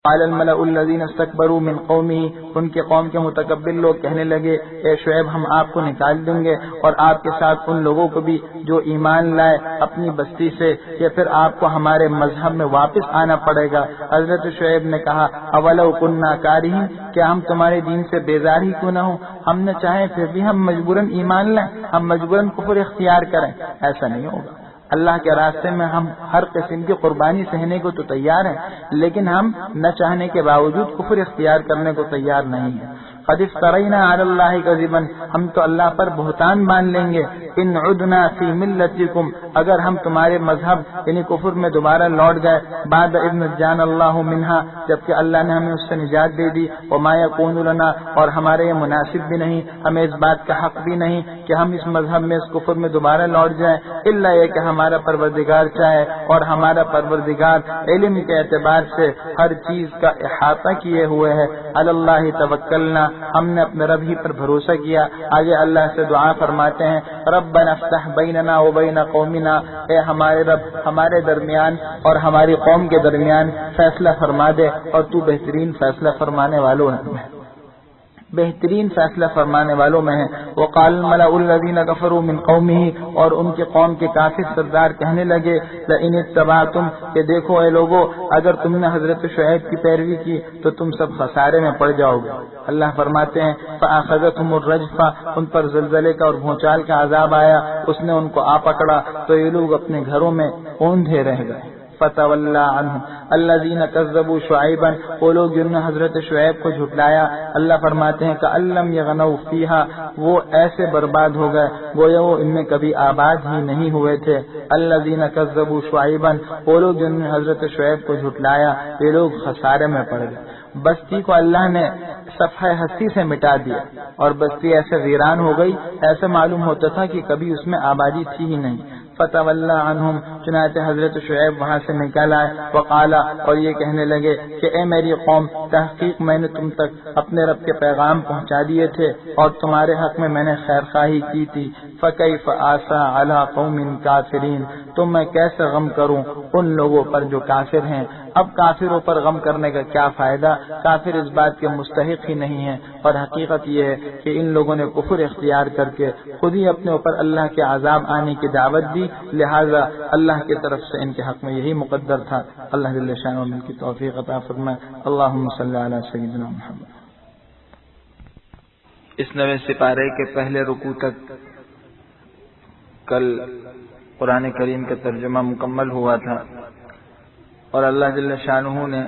قال الملأ الذين استكبروا من قومه، ان کے قوم کے متکبر لوگ کہنے لگے اے شعیب ہم آپ کو نکال دیں گے اور آپ کے ساتھ ان لوگوں کو بھی جو ایمان لائے اپنی بستی سے، یا پھر آپ کو ہمارے مذہب میں واپس آنا پڑے گا۔ حضرت شعیب نے کہا اولو كنا كارهين، کیا ہم تمہارے دین سے بیزار ہی کیوں نہ ہوں، ہم نے چاہے پھر بھی ہم مجبوراً ایمان لائیں، ہم مجبوراً کفر اختیار کریں، ایسا نہیں ہوگا۔ اللہ کے راستے میں ہم ہر قسم کی قربانی سہنے کو تو تیار ہیں، لیکن ہم نہ چاہنے کے باوجود کفر اختیار کرنے کو تیار نہیں ہیں۔ قد افترینا علی اللہ کذبا، ہم تو اللہ پر بہتان باندھ لیں گے، ان عدنا فی ملتکم، اگر ہم تمہارے مذہب یعنی کفر میں دوبارہ لوٹ گئے، بعد اذ نجانا اللہ منہا، جبکہ اللہ نے ہمیں اس سے نجات دے دی، وما یکون لنا، اور ہمارے یہ مناسب بھی نہیں، ہمیں اس بات کا حق بھی نہیں کہ ہم اس مذہب میں اس کفر میں دوبارہ لوٹ جائیں، الا یہ کہ ہمارا پروردگار چاہے، اور ہمارا پروردگار علم کے اعتبار سے ہر چیز کا احاطہ کیے ہوئے ہے۔ علی اللہ توکلنا، ہم نے اپنے رب ہی پر بھروسہ کیا۔ آگے اللہ سے دعا فرماتے ہیں ربنا افتح بیننا وبین قومنا، اے ہمارے رب ہمارے درمیان اور ہماری قوم کے درمیان فیصلہ فرما دے، اور تو بہترین فیصلہ فرمانے والوں ہے، بہترین فیصلہ فرمانے والوں میں ہے۔ وقال الملأ الذين كفروا من قومه، اور ان کے قوم کے کافر سردار کہنے لگے لئن اتبعتم، کہ دیکھو اے لوگو اگر تم نے حضرت شعیب کی پیروی کی تو تم سب خسارے میں پڑ جاؤ گے۔ اللہ فرماتے ہیں فاخذتهم الرجفہ، ان پر زلزلے کا اور بھونچال کا عذاب آیا، اس نے ان کو آ پکڑا تو یہ لوگ اپنے گھروں میں اوندھے رہ گئے۔ فتولى عنهم الذين كذبوا شعيبا، وہ لوگ جنہوں نے حضرت شعیب کو جھٹلایا، اللہ فرماتے ہیں كأن لم يغنوا فيها، وہ ایسے برباد ہو گئے گویا وہ ان میں کبھی آباد ہی نہیں ہوئے تھے۔ الذين كذبوا شعيبا، وہ لوگ جنہوں نے حضرت شعیب کو جھٹلایا، یہ لوگ خسارے میں پڑ گئے۔ بستی کو اللہ نے صفحہ ہستی سے مٹا دیا اور بستی ایسے ویران ہو گئی ایسے معلوم ہوتا تھا کہ کبھی اس میں آبادی تھی ہی نہیں۔ فتولی عنہم، چنانچہ حضرت شعیب وہاں سے نکل آئے، وقالا، اور یہ کہنے لگے کہ اے میری قوم، تحقیق میں نے تم تک اپنے رب کے پیغام پہنچا دیے تھے اور تمہارے حق میں نے خیر خواہی کی تھی۔ فکیف آسا علی قوم کافرین، تو میں کیسے غم کروں ان لوگوں پر جو کافر ہیں۔ اب کافروں پر غم کرنے کا کیا فائدہ، کافر اس بات کے مستحق ہی نہیں ہیں، اور حقیقت یہ ہے کہ ان لوگوں نے کفر اختیار کر کے خود ہی اپنے اوپر اللہ کے عذاب آنے کی دعوت دی، لہذا اللہ کی طرف سے ان کے حق میں یہی مقدر تھا۔ اللہ جل شانہ ان کی توفیق عطا فرمائے۔ اللہم صلی علی سیدنا محمد۔ اس نویں سپارے کے پہلے رکوع تک کل قرآن کریم کا ترجمہ مکمل ہوا تھا، اور اللہ جل شانہ نے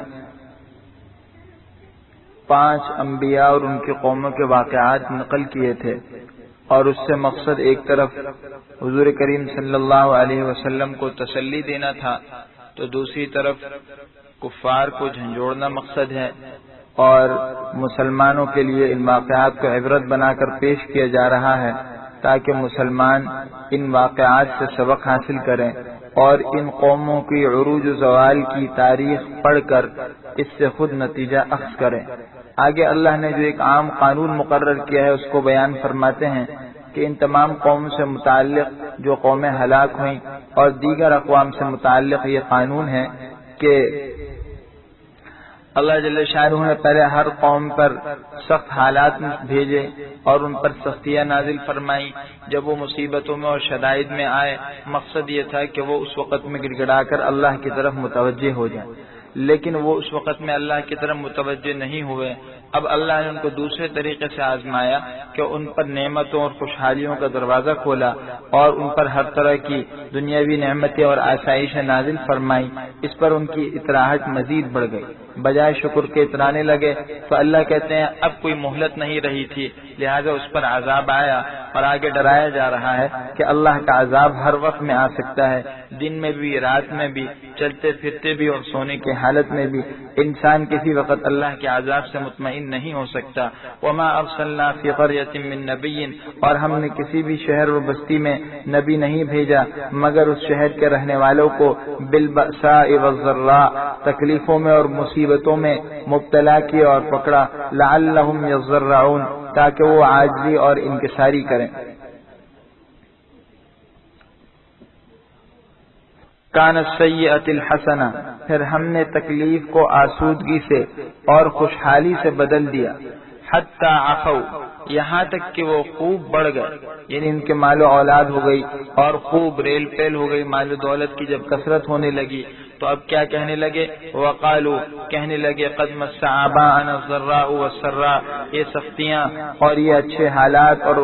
5 انبیاء اور ان کی قوموں کے واقعات نقل کیے تھے، اور اس سے مقصد ایک طرف حضور کریم صلی اللہ علیہ وسلم کو تسلی دینا تھا، تو دوسری طرف کفار کو جھنجھوڑنا مقصد ہے، اور مسلمانوں کے لیے ان واقعات کو عبرت بنا کر پیش کیا جا رہا ہے تاکہ مسلمان ان واقعات سے سبق حاصل کریں اور ان قوموں کی عروج و زوال کی تاریخ پڑھ کر اس سے خود نتیجہ اخذ کریں۔ آگے اللہ نے جو ایک عام قانون مقرر کیا ہے اس کو بیان فرماتے ہیں کہ ان تمام قوموں سے متعلق جو قومیں ہلاک ہوئیں اور دیگر اقوام سے متعلق یہ قانون ہے کہ اللہ جل شانہ نے پہلے ہر قوم پر سخت حالات بھیجے اور ان پر سختیاں نازل فرمائیں۔ جب وہ مصیبتوں میں اور شدائد میں آئے، مقصد یہ تھا کہ وہ اس وقت میں گڑ گڑا کر اللہ کی طرف متوجہ ہو جائیں، لیکن وہ اس وقت میں اللہ کی طرف متوجہ نہیں ہوئے۔ اب اللہ نے ان کو دوسرے طریقے سے آزمایا کہ ان پر نعمتوں اور خوشحالیوں کا دروازہ کھولا اور ان پر ہر طرح کی دنیاوی نعمتیں اور آسائشیں نازل فرمائی۔ اس پر ان کی اطراحت مزید بڑھ گئی، بجائے شکر کے اترانے لگے، تو اللہ کہتے ہیں اب کوئی مہلت نہیں رہی تھی، لہذا اس پر عذاب آیا، اور آگے ڈرایا جا رہا ہے کہ اللہ کا عذاب ہر وقت میں آ سکتا ہے، دن میں بھی، رات میں بھی، چلتے پھرتے بھی اور سونے کی حالت میں بھی۔ انسان کسی وقت اللہ کے عذاب سے مطمئن نہیں ہو سکتا۔ وما ارسلنا فی قریۃ من نبی، اور ہم نے کسی بھی شہر و بستی میں نبی نہیں بھیجا مگر اس شہر کے رہنے والوں کو بالبأساء والضراء، تکلیفوں میں اور مصیبتوں میں مبتلا کیا اور پکڑا، لعلہم یضرعون، تاکہ وہ عاجزی اور انکساری کریں۔ کانت سیئۃ الحسنہ، پھر ہم نے تکلیف کو آسودگی سے اور خوشحالی سے بدل دیا، حتی عفو، یہاں تک کہ وہ خوب بڑھ گئے، یعنی ان کے مال و اولاد ہو گئی اور خوب ریل پیل ہو گئی، مال و دولت کی جب کثرت ہونے لگی تو اب کیا کہنے لگے؟ وقالو، کہنے لگے قد مس آباءنا الضراء والسراء، یہ سختیاں اور یہ اچھے حالات اور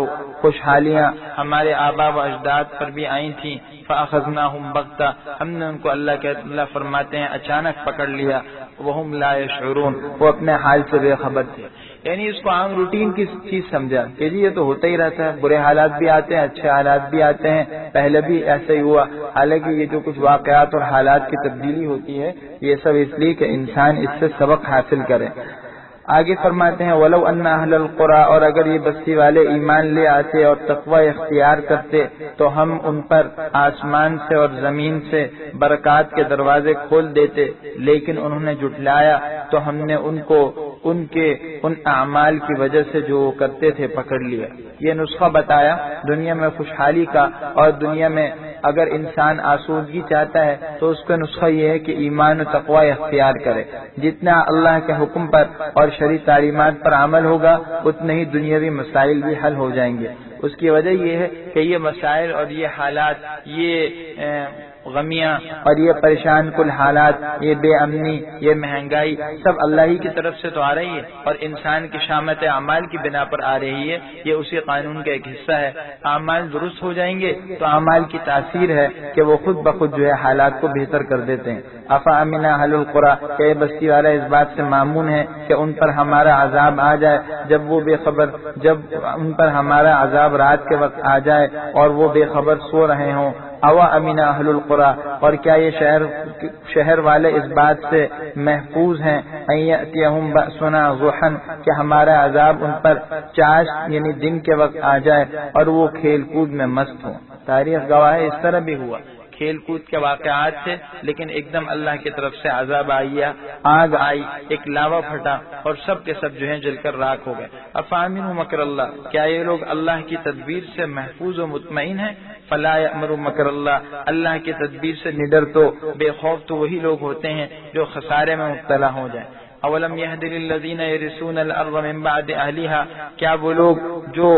خوشحالیاں ہمارے آبا و اجداد پر بھی آئی تھیں، فاخذناہم بغتہ، ہم نے ان کو اللہ فرماتے ہیں اچانک پکڑ لیا، وہم لا یشعرون، وہ اپنے حال سے بے خبر تھے۔ یعنی اس کو عام روٹین کی چیز سمجھا کہ جی یہ تو ہوتا ہی رہتا ہے، برے حالات بھی آتے ہیں، اچھے حالات بھی آتے ہیں، پہلے بھی ایسا ہی ہوا۔ حالانکہ یہ جو کچھ واقعات اور حالات کی تبدیلی ہوتی ہے یہ سب اس لیے کہ انسان اس سے سبق حاصل کرے۔ آگے فرماتے ہیں وَلَوْ أَنَّ أَهْلَ الْقُرَىٰ، اور اگر یہ بستی والے ایمان لے آتے اور تقوی اختیار کرتے تو ہم ان پر آسمان سے اور زمین سے برکات کے دروازے کھول دیتے، لیکن انہوں نے جھٹلایا تو ہم نے ان کو ان کے ان اعمال کی وجہ سے جو وہ کرتے تھے پکڑ لیا۔ یہ نسخہ بتایا دنیا میں خوشحالی کا، اور دنیا میں اگر انسان آسودگی چاہتا ہے تو اس کا نسخہ یہ ہے کہ ایمان و تقوی اختیار کرے۔ جتنا اللہ کے حکم پر اور شرعی تعلیمات پر عمل ہوگا اتنے ہی دنیاوی مسائل بھی حل ہو جائیں گے۔ اس کی وجہ یہ ہے کہ یہ مسائل اور یہ حالات، یہ غمیاں اور یہ پریشان کل حالات، یہ بے امنی، یہ مہنگائی سب اللہ ہی کی طرف سے تو آ رہی ہے اور انسان کی شامت اعمال کی بنا پر آ رہی ہے۔ یہ اسی قانون کا ایک حصہ ہے۔ اعمال درست ہو جائیں گے تو اعمال کی تاثیر ہے کہ وہ خود بخود جو ہے حالات کو بہتر کر دیتے ہیں۔ افامن اہل القری، کہ بستی والا اس بات سے مامون ہے کہ ان پر ہمارا عذاب آ جائے جب وہ بے خبر، جب ان پر ہمارا عذاب رات کے وقت آ جائے اور وہ بے خبر سو رہے ہوں۔ اوا امین اہل القری، اور کیا یہ شہر والے اس بات سے محفوظ ہیں ان یاتیہم بأسنا ضحی، کہ ہمارا عذاب ان پر چاش یعنی دن کے وقت آ جائے اور وہ کھیل کود میں مست ہوں۔ تاریخ گواہ ہے اس طرح بھی ہوا، کھیل کود کے واقعات سے، لیکن ایک دم اللہ کی طرف سے عذاب آیا، آگ آئی، ایک لاوا پھٹا اور سب کے سب جو ہیں جل کر راکھ ہو گئے۔ افامنوا مکر اللہ، کیا یہ لوگ اللہ کی تدبیر سے محفوظ و مطمئن ہیں؟ فلا یأمر مکر اللہ، اللہ کی تدبیر سے نڈر تو بے خوف تو وہی لوگ ہوتے ہیں جو خسارے میں مبتلا ہو جائیں۔ اولم یہد للذین یرثون الارض من بعد اہلها، کیا وہ لوگ جو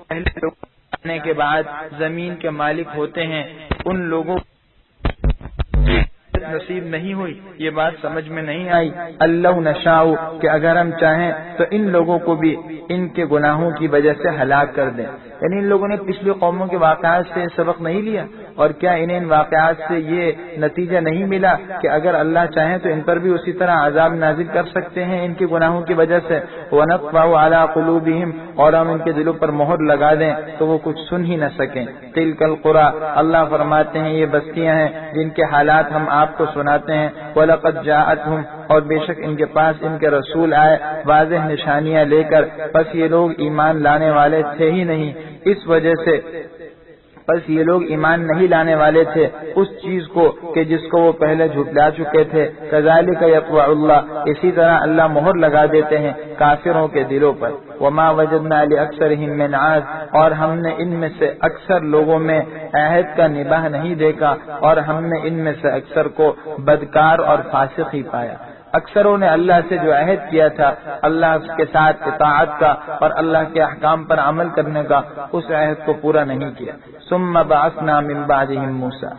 پہلے لوگ آنے کے بعد زمین کے مالک ہوتے ہیں ان لوگوں نصیب نہیں ہوئی؟ یہ بات سمجھ میں نہیں آئی۔ اللہ نشاء، کہ اگر ہم چاہیں تو ان لوگوں کو بھی ان کے گناہوں کی وجہ سے ہلاک کر دیں۔ یعنی ان لوگوں نے پچھلی قوموں کے واقعات سے سبق نہیں لیا، اور کیا انہیں ان واقعات سے یہ نتیجہ نہیں ملا کہ اگر اللہ چاہیں تو ان پر بھی اسی طرح عذاب نازل کر سکتے ہیں ان کے گناہوں کی وجہ سے۔ وَنَطْبَعُ عَلَىٰ قُلُوبِهِمْ، اور ہم ان کے دلوں پر مہر لگا دیں تو وہ کچھ سن ہی نہ سکیں۔ تِلْكَ الْقُرَىٰ، اللہ فرماتے ہیں یہ بستیاں ہیں جن کے حالات ہم آپ کو سناتے ہیں۔ وَلَقَدْ جَاءَتْهُمْ، اور بے شک ان کے پاس ان کے رسول آئے واضح نشانیاں لے کر، بس یہ لوگ ایمان لانے والے تھے ہی نہیں، اس وجہ سے بس یہ لوگ ایمان نہیں لانے والے تھے اس چیز کو کہ جس کو وہ پہلے جھٹلا چکے تھے۔ کذالک یطبع اللہ، اسی طرح اللہ مہر لگا دیتے ہیں کافروں کے دلوں پر۔ وما وجدنا لاکثرهم من عہد، اور ہم نے ان میں سے اکثر لوگوں میں عہد کا نباہ نہیں دیکھا، اور ہم نے ان میں سے اکثر کو بدکار اور فاسق ہی پایا۔ اکثروں نے اللہ سے جو عہد کیا تھا اللہ کے ساتھ اطاعت کا اور اللہ کے احکام پر عمل کرنے کا، اس عہد کو پورا نہیں کیا۔ ثم بعثنا من بعدهم موسیٰ،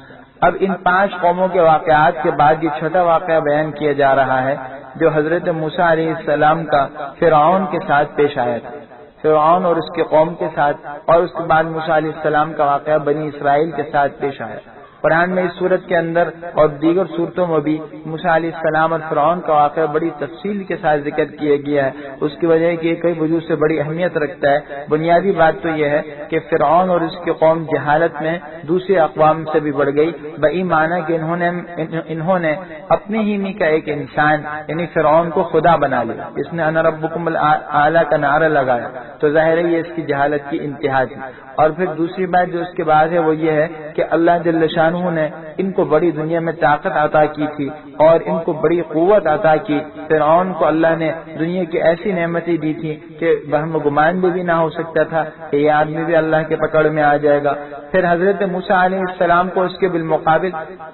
اب ان 5 قوموں کے واقعات کے بعد یہ چھٹا واقعہ بیان کیا جا رہا ہے جو حضرت موسیٰ علیہ السلام کا فرعون کے ساتھ پیش آیا تھا، فرعون اور اس کے قوم کے ساتھ، اور اس کے بعد موسیٰ علیہ السلام کا واقعہ بنی اسرائیل کے ساتھ پیش آیا۔ قرآن میں اس صورت کے اندر اور دیگر صورتوں میں بھی موسیٰ علیہ السلام اور فرعون کا واقعہ بڑی تفصیل کے ساتھ ذکر کیا گیا ہے۔ اس کی وجہ ہے کہ کئی وجوہ سے بڑی اہمیت رکھتا ہے۔ بنیادی بات تو یہ ہے کہ فرعون اور اس کی قوم جہالت میں دوسرے اقوام سے بھی بڑھ گئی، بئی معنی کہ انہوں نے اپنے ہی میں کا ایک انسان یعنی فرعون کو خدا بنا لیا۔ اس نے انا ربکم الاعلی کا نعرہ لگایا، تو ظاہر ہے یہ اس کی جہالت کی انتہا تھی۔ اور پھر دوسری بات جو اس کے بعد ہے وہ یہ ہے کہ اللہ جل شانہ نے ان کو بڑی دنیا میں طاقت عطا کی تھی اور ان کو بڑی قوت عطا کی. فرعون کو اللہ نے دنیا کی ایسی نعمتیں دی تھی کہ وہم گمان بھی نہ ہو سکتا تھا کہ یہ آدمی بھی اللہ کے پکڑ میں آ جائے گا. پھر حضرت موسیٰ علیہ السلام کو اس کے بالمقابل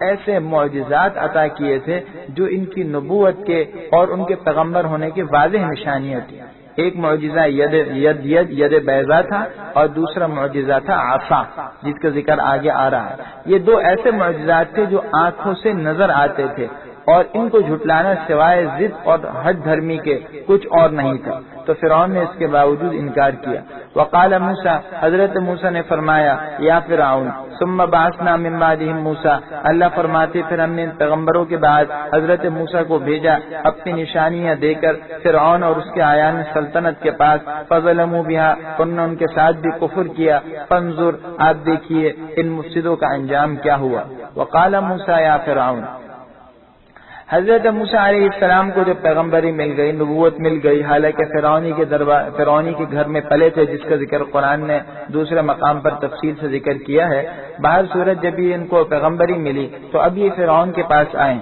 ایسے معجزات عطا کیے تھے جو ان کی نبوت کے اور ان کے پیغمبر ہونے کی واضح نشانیاں تھیں. ایک معجزہ ید بیضا تھا اور دوسرا معجزہ تھا عصا جس کا ذکر آگے آ رہا ہے. یہ دو ایسے معجزات تھے جو آنکھوں سے نظر آتے تھے اور ان کو جھٹلانا سوائے ضد اور ہٹ دھرمی کے کچھ اور نہیں تھا. تو فرعون نے اس کے باوجود انکار کیا. وقال موسیٰ، حضرت موسیٰ نے فرمایا، یا فرعون ثم بعثنا من بعدهم موسیٰ، اللہ فرماتے پھر ہم نے ان پیغمبروں کے بعد حضرت موسیٰ کو بھیجا اپنی نشانیاں دے کر فرعون اور اس کے اعیان سلطنت کے پاس. فظلموا بها، انہوں نے ان کے ساتھ بھی کفر کیا. فانظر، آپ دیکھیے ان مفسدوں کا انجام کیا ہوا. وقال موسیٰ یا فرعون، حضرت موسیٰ علیہ السلام کو جب پیغمبری مل گئی، نبوت مل گئی، حالانکہ فرعونی کے گھر میں پلے تھے جس کا ذکر قرآن نے دوسرے مقام پر تفصیل سے ذکر کیا ہے. باہر صورت جب ان کو پیغمبری ملی تو اب یہ فرعون کے پاس آئے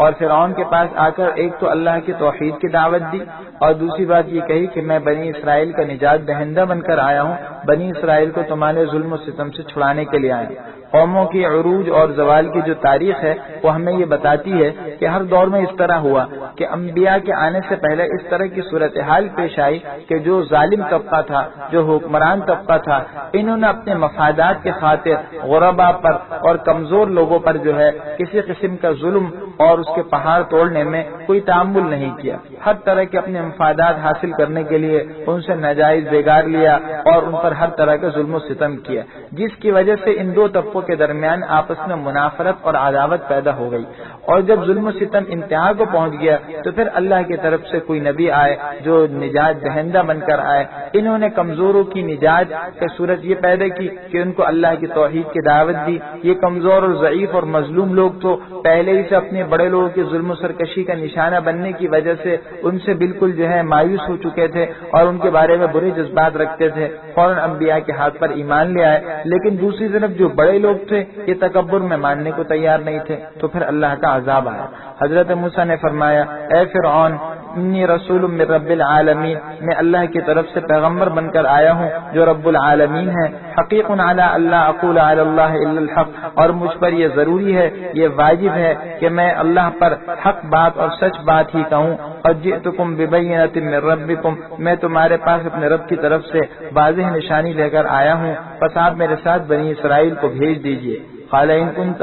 اور فرعون کے پاس آ کر ایک تو اللہ کی توحید کی دعوت دی اور دوسری بات یہ کہی کہ میں بنی اسرائیل کا نجات دہندہ بن کر آیا ہوں، بنی اسرائیل کو تمہارے ظلم و ستم سے چھڑانے کے لیے آیا ہوں. قوموں کی عروج اور زوال کی جو تاریخ ہے وہ ہمیں یہ بتاتی ہے کہ ہر دور میں اس طرح ہوا کہ انبیاء کے آنے سے پہلے اس طرح کی صورتحال پیش آئی کہ جو ظالم طبقہ تھا، جو حکمران طبقہ تھا، انہوں نے اپنے مفادات کے خاطر غربا پر اور کمزور لوگوں پر جو ہے کسی قسم کا ظلم اور اس کے پہاڑ توڑنے میں کوئی تعامل نہیں کیا. ہر طرح کے اپنے مفادات حاصل کرنے کے لیے ان سے ناجائز بگاڑ لیا اور ان پر ہر طرح کا ظلم و ستم کیا، جس کی وجہ سے ان دو طبقوں کے درمیان آپس میں منافرت اور عداوت پیدا ہو گئی. اور جب ظلم و ستم انتہا کو پہنچ گیا تو پھر اللہ کی طرف سے کوئی نبی آئے جو نجات دہندہ بن کر آئے. انہوں نے کمزوروں کی نجات کی صورت یہ پیدا کی کہ ان کو اللہ کی توحید کی دعوت دی. یہ کمزور اور ضعیف اور مظلوم لوگ تو پہلے ہی سے اپنے بڑے لوگوں کے ظلم و سرکشی کا نشانہ بننے کی وجہ سے ان سے بالکل جو ہے مایوس ہو چکے تھے اور ان کے بارے میں برے جذبات رکھتے تھے. فوراً انبیاء کے ہاتھ پر ایمان لے آئے. لیکن دوسری طرف جو بڑے لوگ تھے یہ تکبر میں ماننے کو تیار نہیں تھے تو پھر اللہ کا عذاب آیا. حضرت موسیٰ نے فرمایا، اے فرعون انی رسول من رب العالمین، میں اللہ کی طرف سے پیغمبر بن کر آیا ہوں جو رب العالمین ہے. حقیق علی اللہ اقول علی اللہ الا الحق، اور مجھ پر یہ ضروری ہے، یہ واجب ہے کہ میں اللہ پر حق بات اور سچ بات ہی کہوں. اور جئتکم ببینۃ من ربکم، میں تمہارے پاس اپنے رب کی طرف سے واضح نشانی لے کر آیا ہوں، بس آپ میرے ساتھ بنی اسرائیل کو بھیج دیجیے. قال ان کنت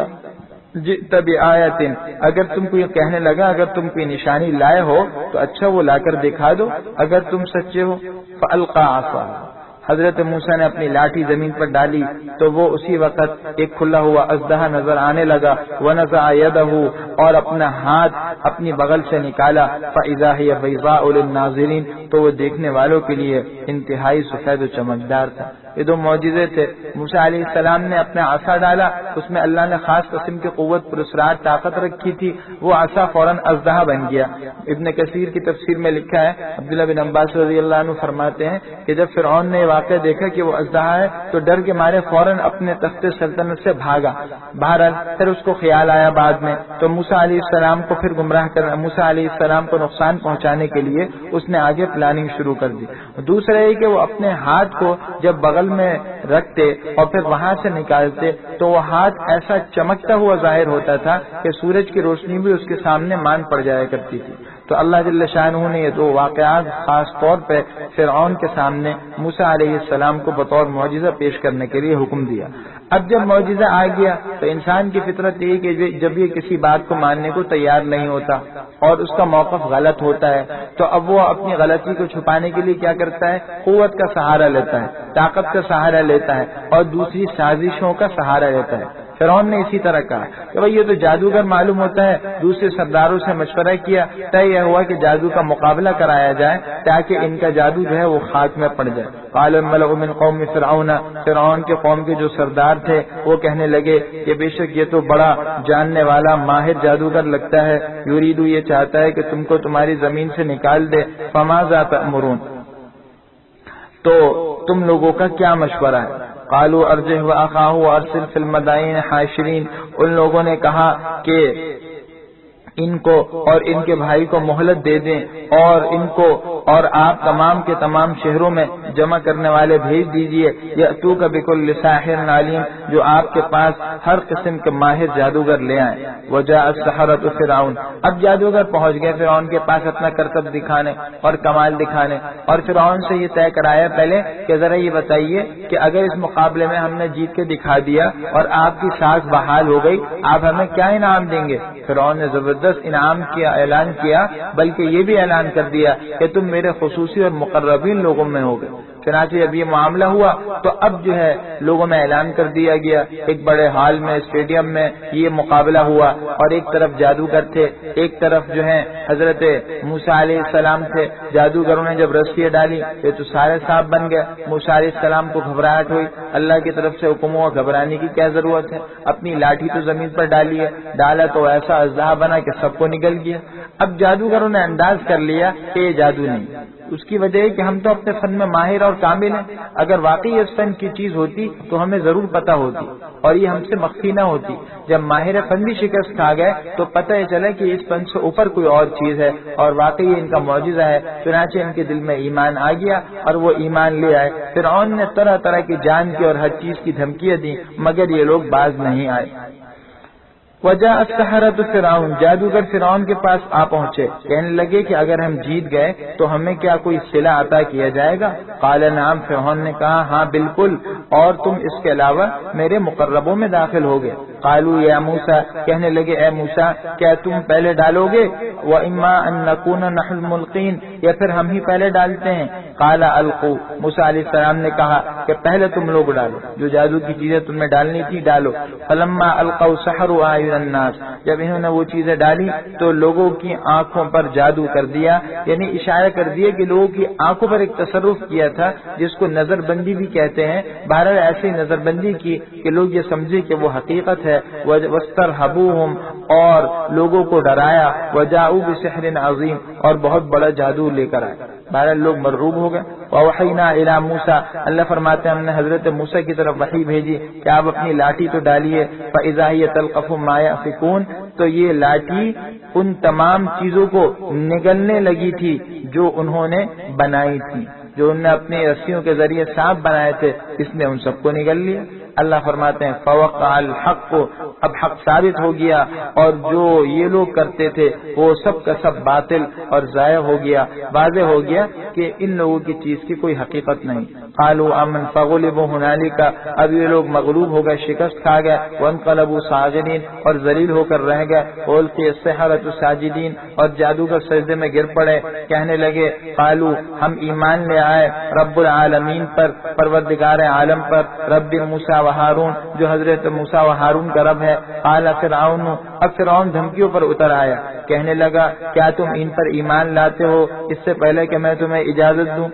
جئت بآیۃ، اگر تم کو یہ کہنے لگا اگر تم کوئی نشانی لائے ہو تو اچھا وہ لا کر دکھا دو اگر تم سچے ہو. فالقى عصاه، حضرت موسیٰ نے اپنی لاٹھی زمین پر ڈالی تو وہ اسی وقت ایک کھلا ہوا اژدہا نظر آنے لگا. ونزع يده، اور اپنا ہاتھ اپنی بغل سے نکالا. فاذا هي بيضاء للناظرين، تو وہ دیکھنے والوں کے لیے انتہائی سفید و چمکدار تھا. یہ دو معجزے تھے. موسیٰ علیہ السلام نے اپنا عصا ڈالا، اس میں اللہ نے خاص قسم کی قوت پر اسرار طاقت رکھی تھی، وہ عصا فوراً اژدہا بن گیا. ابن کثیر کی تفسیر میں لکھا ہے، عبداللہ بن عباس رضی اللہ عنہ فرماتے ہیں کہ جب فرعون نے واقعہ دیکھا کہ وہ اژدہا ہے تو ڈر کے مارے فوراً اپنے تخت سلطنت سے بھاگا. بہرحال پھر اس کو خیال آیا بعد میں تو موسیٰ علیہ السلام کو پھر گمراہ کر موسیٰ علیہ السلام کو نقصان پہنچانے کے لیے اس نے آگے پلاننگ شروع کر دی. دوسرا یہ کہ وہ اپنے ہاتھ کو جب بغل میں رکھتے اور پھر وہاں سے نکالتے تو وہ ہاتھ ایسا چمکتا ہوا ظاہر ہوتا تھا کہ سورج کی روشنی بھی اس کے سامنے مان پڑ جایا کرتی تھی. تو اللہ جل شانہ نے یہ دو واقعات خاص طور پہ فرعون کے سامنے موسیٰ علیہ السلام کو بطور معجزہ پیش کرنے کے لیے حکم دیا. اب جب معجزہ آ گیا تو انسان کی فطرت یہ کہ جب یہ کسی بات کو ماننے کو تیار نہیں ہوتا اور اس کا موقف غلط ہوتا ہے تو اب وہ اپنی غلطی کو چھپانے کے لیے کیا کرتا ہے، قوت کا سہارا لیتا ہے، طاقت کا سہارا لیتا ہے اور دوسری سازشوں کا سہارا لیتا ہے. فرعون نے اسی طرح کہا کہ بھئی یہ تو جادوگر معلوم ہوتا ہے. دوسرے سرداروں سے مشورہ کیا، طے یہ ہوا کہ جادو کا مقابلہ کرایا جائے تاکہ ان کا جادو جو ہے وہ خاک میں پڑ جائے. قال الملأ من قوم فرعون، فرعون کے قوم کے جو سردار تھے وہ کہنے لگے کہ بے شک یہ تو بڑا جاننے والا ماہر جادوگر لگتا ہے. یریدو، یہ چاہتا ہے کہ تم کو تمہاری زمین سے نکال دے. فماذا تأمرون، تو تم لوگوں کا کیا مشورہ ہے. قالوا ارجه واخاه وارسل في المدائن حاشرین، ان لوگوں نے کہا کہ ان کو اور ان کے بھائی کو مہلت دے دیں اور ان کو اور آپ تمام کے تمام شہروں میں جمع کرنے والے بھیج دیجئے، یأتوک بکل ساحر علیم، جو آپ کے پاس ہر قسم کے ماہر جادوگر لے آئیں۔ وجاء السحرۃ فرعون، اب جادوگر پہنچ گئے فرعون کے پاس اپنا کرتب دکھانے اور کمال دکھانے، اور فرعون سے یہ طے کرایا پہلے کہ ذرا یہ بتائیے کہ اگر اس مقابلے میں ہم نے جیت کے دکھا دیا اور آپ کی ساکھ بحال ہو گئی، آپ ہمیں کیا انعام دیں گے؟ فرعون نے زبردست انعام کیا اعلان کیا، بلکہ یہ بھی اعلان کر دیا کہ تم میرے خصوصی اور مقربین لوگوں میں ہوگے۔ چنانچہ جب یہ معاملہ ہوا تو اب جو ہے لوگوں میں اعلان کر دیا گیا، ایک بڑے ہال میں اسٹیڈیم میں یہ مقابلہ ہوا، اور ایک طرف جادوگر تھے، ایک طرف جو ہے حضرت موسیٰ علیہ السلام تھے۔ جادوگروں نے جب رسیاں ڈالی یہ تو سارے سانپ بن گئے۔ موسیٰ علیہ السلام کو گھبراہٹ ہوئی، اللہ کی طرف سے حکم ہوا گھبرانے کی کیا ضرورت ہے، اپنی لاٹھی تو زمین پر ڈالی ہے، ڈالا تو ایسا اژدہا بنا کہ سب کو نگل گیا۔ اب جادوگروں نے انداز کر لیا کہ یہ جادو نہیں، اس کی وجہ ہے کہ ہم تو اپنے فن میں ماہر اور کامل ہیں، اگر واقعی اس فن کی چیز ہوتی تو ہمیں ضرور پتہ ہوتی اور یہ ہم سے مخفی نہ ہوتی۔ جب ماہر فن بھی شکست کھا گئے تو پتہ یہ چلا کہ اس فن سے اوپر کوئی اور چیز ہے اور واقعی ان کا معجزہ ہے۔ چنانچہ ان کے دل میں ایمان آ گیا اور وہ ایمان لے آئے۔ فرعون نے طرح طرح کی جان کی اور ہر چیز کی دھمکیاں دی، مگر یہ لوگ باز نہیں آئے۔ وجاء السحرۃ فرعون، جادوگر فرعون کے پاس آ پہنچے، کہنے لگے کہ اگر ہم جیت گئے تو ہمیں کیا کوئی صلہ عطا کیا جائے گا؟ قال نعم، فرعون نے کہا ہاں بالکل، اور تم اس کے علاوہ میرے مقربوں میں داخل ہوگے۔ قالوا یا موسیٰ، کہنے لگے اے موسیٰ کیا تم پہلے ڈالو گے؟ وَإِمَّا أَن نَّكُونَ نَحْنُ الْمُلْقِينَ، یا پھر ہم ہی پہلے ڈالتے ہیں۔ قال القوا، موسیٰ علیہ السلام نے کہا کہ پہلے تم لوگ ڈالو، جو جادو کی چیزیں تم نے ڈالنی تھی ڈالو۔ فلما القوا سحروا اعین الناس، جب انہوں نے وہ چیزیں ڈالی تو لوگوں کی آنکھوں پر جادو کر دیا، یعنی اشارہ کر دیا کہ لوگوں کی آنکھوں پر ایک تصرف کیا تھا جس کو نظر بندی بھی کہتے ہیں۔ بہرحال ایسی نظر بندی کی کہ لوگ یہ سمجھے کہ وہ حقیقت ہے۔ وَاسْتَرْهَبُوهُمْ، اور لوگوں کو ڈرایا۔ وَجَاءُوا بِسِحْرٍ عَظِيمٍ، اور بہت بڑا جادو لے کر آئے۔ بہرحال لوگ مرعوب ہو گئے۔ وَأَوْحَيْنَا إِلَى مُوسَىٰ، اللہ فرماتے ہیں ہم نے حضرت موسیٰ کی طرف وحی بھیجی کہ آپ اپنی لاٹھی تو ڈالیے۔ فَإِذَا هِيَ تَلْقَفُ مَا يَأْفِكُونَ، تو یہ لاٹھی ان تمام چیزوں کو نگلنے لگی تھی جو انہوں نے بنائی تھی، جو انہوں نے اپنی رسیوں کے ذریعے سانپ بنائے تھے، اس نے ان سب کو نگل لیا۔ اللہ فرماتے ہیں فوقع الحق، اب حق ثابت ہو گیا اور جو یہ لوگ کرتے تھے وہ سب کا سب باطل اور ضائع ہو گیا، واضح ہو گیا کہ ان لوگوں کی چیز کی کوئی حقیقت نہیں۔ قالوا آمن فغلبوا هنالک، اب یہ لوگ مغلوب ہو گئے، شکست کھا گئے۔ وانقلبوا صاغرین، اور ذلیل ہو کر رہ گئے۔ والقی السحرۃ ساجدین، اور جادوگر سجدے میں گر پڑے، کہنے لگے قالوا ہم ایمان لے آئے رب العالمین پر، پروردگار عالم پر، رب موسیٰ و ہارون، جو حضرت موسیٰ و ہارون کا رب ہے۔ قال فرعون، اب فرعون دھمکیوں پر اتر آیا، کہنے لگا کیا تم ان پر ایمان لاتے ہو اس سے پہلے کہ میں تمہیں اجازت دوں؟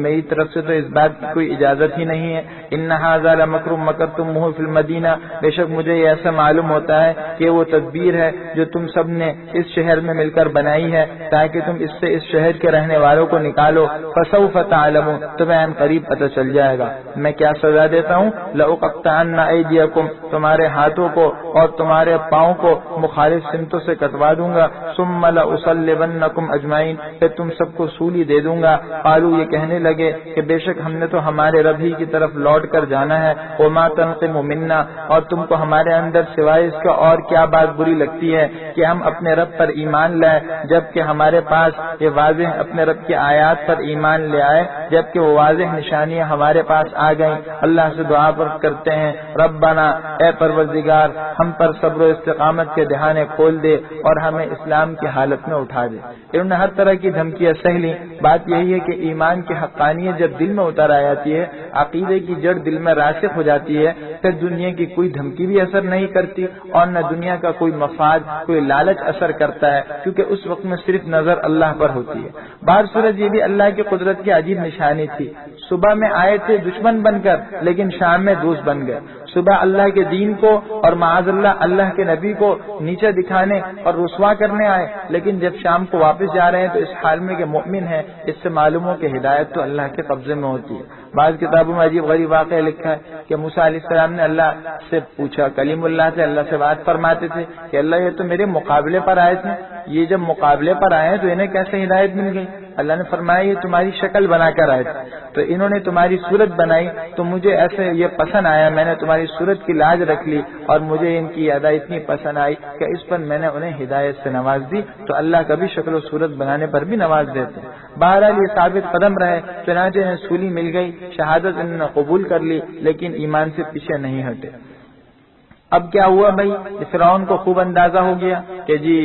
میری طرف سے تو اس بات کی کوئی اجازت ہی نہیں ہے۔ ان ھذا لمکر مکرتموہ فی المدینہ، بے شک مجھے یہ ایسا معلوم ہوتا ہے کہ وہ تدبیر ہے جو تم سب نے اس شہر میں مل کر بنائی ہے تاکہ تم اس سے اس شہر کے رہنے والوں کو نکالو۔ فسوف تعلمون، تمہیں ان قریب پتہ چل جائے گا میں کیا سزا دیتا ہوں۔ لأقطعن ایدیکم، تمہارے ہاتھوں کو اور تمہارے پاؤں کو مخالف سمتوں سے کٹوا دوں گا۔ ثم لأصلبنکم اجمعین، پھر تم سب کو سولی دے دوں گا۔ قالوا، یہ کہنے لگے کہ بے شک ہم نے تو ہمارے رب ہی کی طرف لوٹ کر جانا ہے۔ وما تنقم منا، اور تم کو ہمارے اندر سوائے اس کا اور کیا بات بری لگتی ہے کہ ہم اپنے رب پر ایمان لائے جبکہ ہمارے پاس یہ واضح اپنے رب کی آیات پر ایمان لے آئے جبکہ وہ واضح نشانیاں ہمارے پاس آ گئیں۔ اللہ سے دعا کرتے ہیں ربنا، اے پروردگار ہم پر صبر و استقامت کے دہانے کھول دے اور ہمیں اسلام کی حالت میں اٹھا دے۔ انہوں نے ہر طرح کی دھمکیاں سہ لی۔ بات یہی ہے کہ ایمان کی حقانیت جب دل میں اتر آ جاتی ہے، عقیدے کی جڑ دل میں راسخ ہو جاتی ہے، پھر دنیا کی کوئی دھمکی بھی اثر نہیں کرتی اور نہ دنیا کا کوئی مفاد، کوئی لالچ اثر کرتا ہے، کیونکہ اس وقت میں صرف نظر اللہ پر ہوتی ہے۔ باہر سورج یہ بھی اللہ کی قدرت کی عجیب نشانی تھی۔ صبح میں آئے تھے دشمن بن کر لیکن شام میں دوست بن گئے، صبح اللہ کے دین کو اور معاذ اللہ کے نبی کو نیچے دکھانے اور رسوا کرنے آئے، لیکن جب شام کو واپس جا رہے ہیں تو اس حال میں کہ مؤمن ہے، اس سے معلوم ہو کہ ہدایت تو اللہ کے قبضے میں ہوتی ہے۔ بعض کتابوں میں عجیب غریب واقعہ لکھا ہے کہ موسیٰ علیہ السلام نے اللہ سے پوچھا، کلیم اللہ سے اللہ سے بات فرماتے تھے کہ اللہ یہ تو میرے مقابلے پر آئے تھے، یہ جب مقابلے پر آئے تو انہیں کیسے ہدایت مل گئی؟ اللہ نے فرمایا یہ تمہاری شکل بنا کر آئے تھے، تو انہوں نے تمہاری صورت بنائی تو مجھے ایسے یہ پسند آیا، میں نے تمہاری صورت کی لاج رکھ لی اور مجھے ان کی ادا اتنی پسند آئی کہ اس پر میں نے انہیں ہدایت سے نواز دی۔ تو اللہ کبھی شکل و صورت بنانے پر بھی نواز دیتے۔ بہرحال یہ ثابت قدم رہے، چنانچہ انہیں سولی مل گئی، شہادت انہوں نے قبول کر لی، لیکن ایمان سے پیچھے نہیں ہٹے۔ اب کیا ہوا بھائی؟ فرعون کو خوب اندازہ ہو گیا کہ جی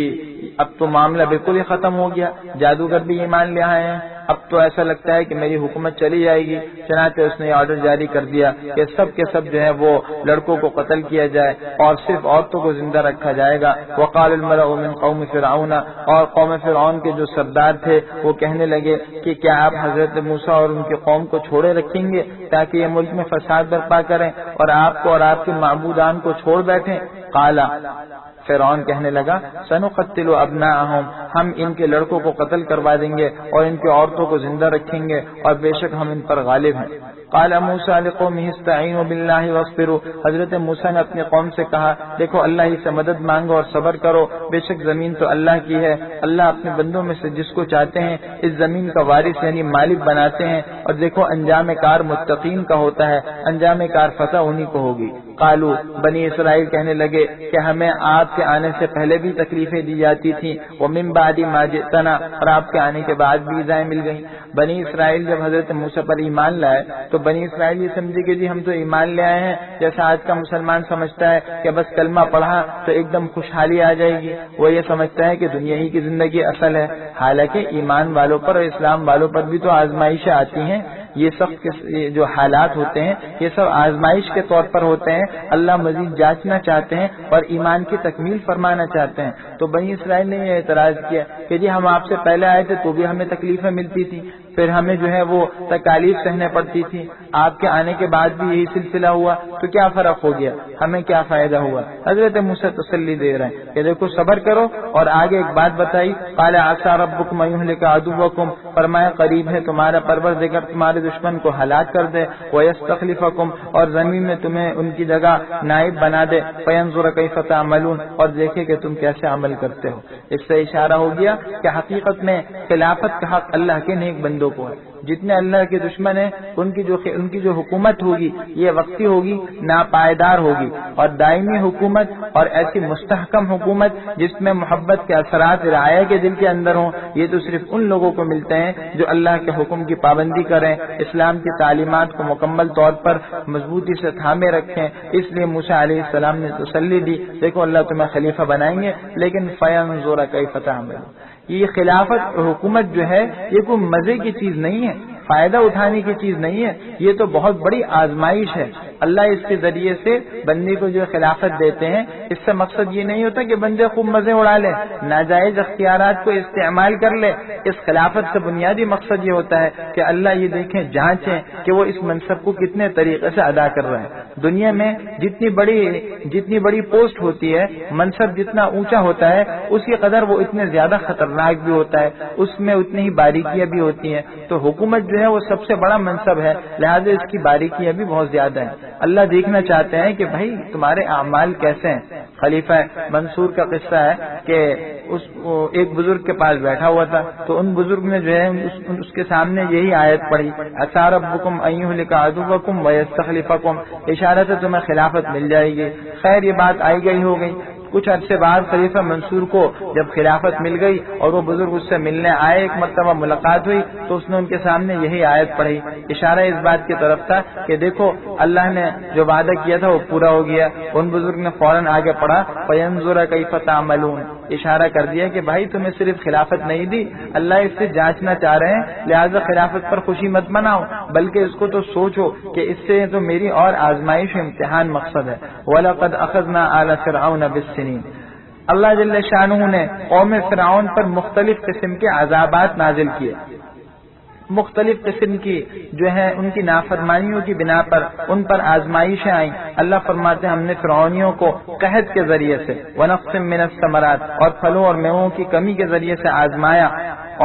اب تو معاملہ بالکل ہی ختم ہو گیا، جادوگر بھی ایمان لے آئے ہیں، اب تو ایسا لگتا ہے کہ میری حکومت چلی جائے گی۔ چنانچہ اس نے آرڈر جاری کر دیا کہ سب کے سب جو ہے وہ لڑکوں کو قتل کیا جائے اور صرف عورتوں کو زندہ رکھا جائے گا۔ وقال الملأ من قوم فرعون، اور قوم فرعون کے جو سردار تھے وہ کہنے لگے کہ کیا آپ حضرت موسیٰ اور ان کی قوم کو چھوڑے رکھیں گے تاکہ یہ ملک میں فساد برپا کریں اور آپ کو اور آپ کے معبودان کو چھوڑ بیٹھیں؟ قال، فرعون کہنے لگا، سنقتل ابناءہم، ہم ان کے لڑکوں کو قتل کروا دیں گے اور ان کی عورتوں کو زندہ رکھیں گے اور بے شک ہم ان پر غالب ہیں۔ قال موسیٰ لقومہ استعینوا باللہ واصبروا، حضرت موسیٰ نے اپنی قوم سے کہا دیکھو اللہ ہی سے مدد مانگو اور صبر کرو، بے شک زمین تو اللہ کی ہے، اللہ اپنے بندوں میں سے جس کو چاہتے ہیں اس زمین کا وارث یعنی مالک بناتے ہیں، اور دیکھو انجام کار متقین کا ہوتا ہے، انجام کار فتح انہی کو ہوگی۔ قالوا، بنی اسرائیل کہنے لگے کہ ہمیں آپ کے آنے سے پہلے بھی تکلیفیں دی جاتی تھیں، ومن بعد ما جئتنا، اور آپ کے آنے کے بعد بھی ایذائیں مل گئیں۔ بنی اسرائیل جب حضرت موسیٰ پر ایمان لائے تو بنی اسرائیل یہ سمجھے کہ جی ہم تو ایمان لے آئے ہیں، جیسا آج کا مسلمان سمجھتا ہے کہ بس کلمہ پڑھا تو ایک دم خوشحالی آ جائے گی، وہ یہ سمجھتا ہے کہ دنیا ہی کی زندگی اصل ہے، حالانکہ ایمان والوں پر اور اسلام والوں پر بھی تو آزمائشیں آتی ہیں۔ یہ سب جو حالات ہوتے ہیں یہ سب آزمائش کے طور پر ہوتے ہیں، اللہ مزید جانچنا چاہتے ہیں اور ایمان کی تکمیل فرمانا چاہتے ہیں۔ تو بنی اسرائیل نے یہ اعتراض کیا کہ جی ہم آپ سے پہلے آئے تھے تو بھی ہمیں تکلیفیں ملتی تھی، پھر ہمیں جو ہے وہ تکالیف سہنے پڑتی تھی، آپ کے آنے کے بعد بھی یہی سلسلہ ہوا تو کیا فرق ہو گیا، ہمیں کیا فائدہ ہوا؟ حضرت موسیٰ تسلی دے رہے ہیں کہ دیکھو صبر کرو، اور آگے ایک بات بتائی، قال عسى ربكم ان يهلك عدوكم، فرمایا قریب ہے تمہارا پروردگار تمہارے دشمن کو ہلاک کر دے، ويستخلفكم، اور زمین میں تمہیں ان کی جگہ نائب بنا دے، فينظر كيف تعملون، اور دیکھے کہ تم کیسے عمل کرتے ہو۔ اس سے اشارہ ہو گیا کہ حقیقت میں خلافت کا حق اللہ کے نیک بندوں کو ہے۔ جتنے اللہ کے دشمن ہیں ان کی جو حکومت ہوگی یہ وقتی ہوگی، ناپائیدار ہوگی، اور دائمی حکومت اور ایسی مستحکم حکومت جس میں محبت کے اثرات رعایا کے دل کے اندر ہوں، یہ تو صرف ان لوگوں کو ملتے ہیں جو اللہ کے حکم کی پابندی کریں، اسلام کی تعلیمات کو مکمل طور پر مضبوطی سے تھامے رکھیں۔ اس لیے موسیٰ علیہ السلام نے تسلی دی، دیکھو اللہ تمہیں خلیفہ بنائیں گے، لیکن فینظر کیف تعملون، یہ خلافت حکومت جو ہے یہ کوئی مزے کی چیز نہیں ہے، فائدہ اٹھانے کی چیز نہیں ہے، یہ تو بہت بڑی آزمائش ہے۔ اللہ اس کے ذریعے سے بندے کو جو خلافت دیتے ہیں، اس سے مقصد یہ نہیں ہوتا کہ بندے خوب مزے اڑا لے، ناجائز اختیارات کو استعمال کر لے۔ اس خلافت سے بنیادی مقصد یہ ہوتا ہے کہ اللہ یہ دیکھیں، جانچیں کہ وہ اس منصب کو کتنے طریقے سے ادا کر رہے ہیں۔ دنیا میں جتنی بڑی پوسٹ ہوتی ہے، منصب جتنا اونچا ہوتا ہے، اسی قدر وہ اتنے زیادہ خطرناک بھی ہوتا ہے، اس میں اتنی ہی باریکیاں بھی ہوتی ہیں۔ تو حکومت جو ہے وہ سب سے بڑا منصب ہے، لہذا اس کی باریکیاں بھی بہت زیادہ ہیں۔ اللہ دیکھنا چاہتے ہیں کہ بھائی تمہارے اعمال کیسے ہیں۔ خلیفہ منصور کا قصہ ہے کہ ایک بزرگ کے پاس بیٹھا ہوا تھا، تو ان بزرگ نے جو ہے اس کے سامنے یہی آیت پڑھی، عسى ربكم ان يهلك عدوكم ويستخلفكم، اشارہ سے تمہیں خلافت مل جائے گی۔ خیر یہ بات آئی گئی ہو گئی، کچھ عرصے بعد خلیفہ منصور کو جب خلافت مل گئی اور وہ بزرگ اس سے ملنے آئے، ایک مرتبہ ملاقات ہوئی تو اس نے ان کے سامنے یہی آیت پڑھی۔ اشارہ اس بات کی طرف تھا کہ دیکھو اللہ نے جو وعدہ کیا تھا وہ پورا ہو گیا۔ ان بزرگ نے فوراً آگے پڑھا، فَيَنظُرَ كَيْفَ تَعْمَلُونَ، اشارہ کر دیا کہ بھائی تمہیں صرف خلافت نہیں دی، اللہ اس سے جانچنا چاہ رہے ہیں، لہٰذا خلافت پر خوشی مت مناؤ، بلکہ اس کو تو سوچو کہ اس سے تو میری اور آزمائش و امتحان مقصد ہے۔ وَلَقَدْ أَخَذْنَا آلَ فِرْعَوْنَ بِالسِّنِينَ، اللہ جل شانہ نے قوم فرعون پر مختلف قسم کے عذابات نازل کیے۔ مختلف قسم کی جو ہے ان کی نافرمانیوں کی بنا پر ان پر آزمائشیں آئیں. اللہ فرماتے ہیں ہم نے فرعونیوں کو قحط کے ذریعے سے ونقص من الثمرات اور پھلوں اور میووں کی کمی کے ذریعے سے آزمایا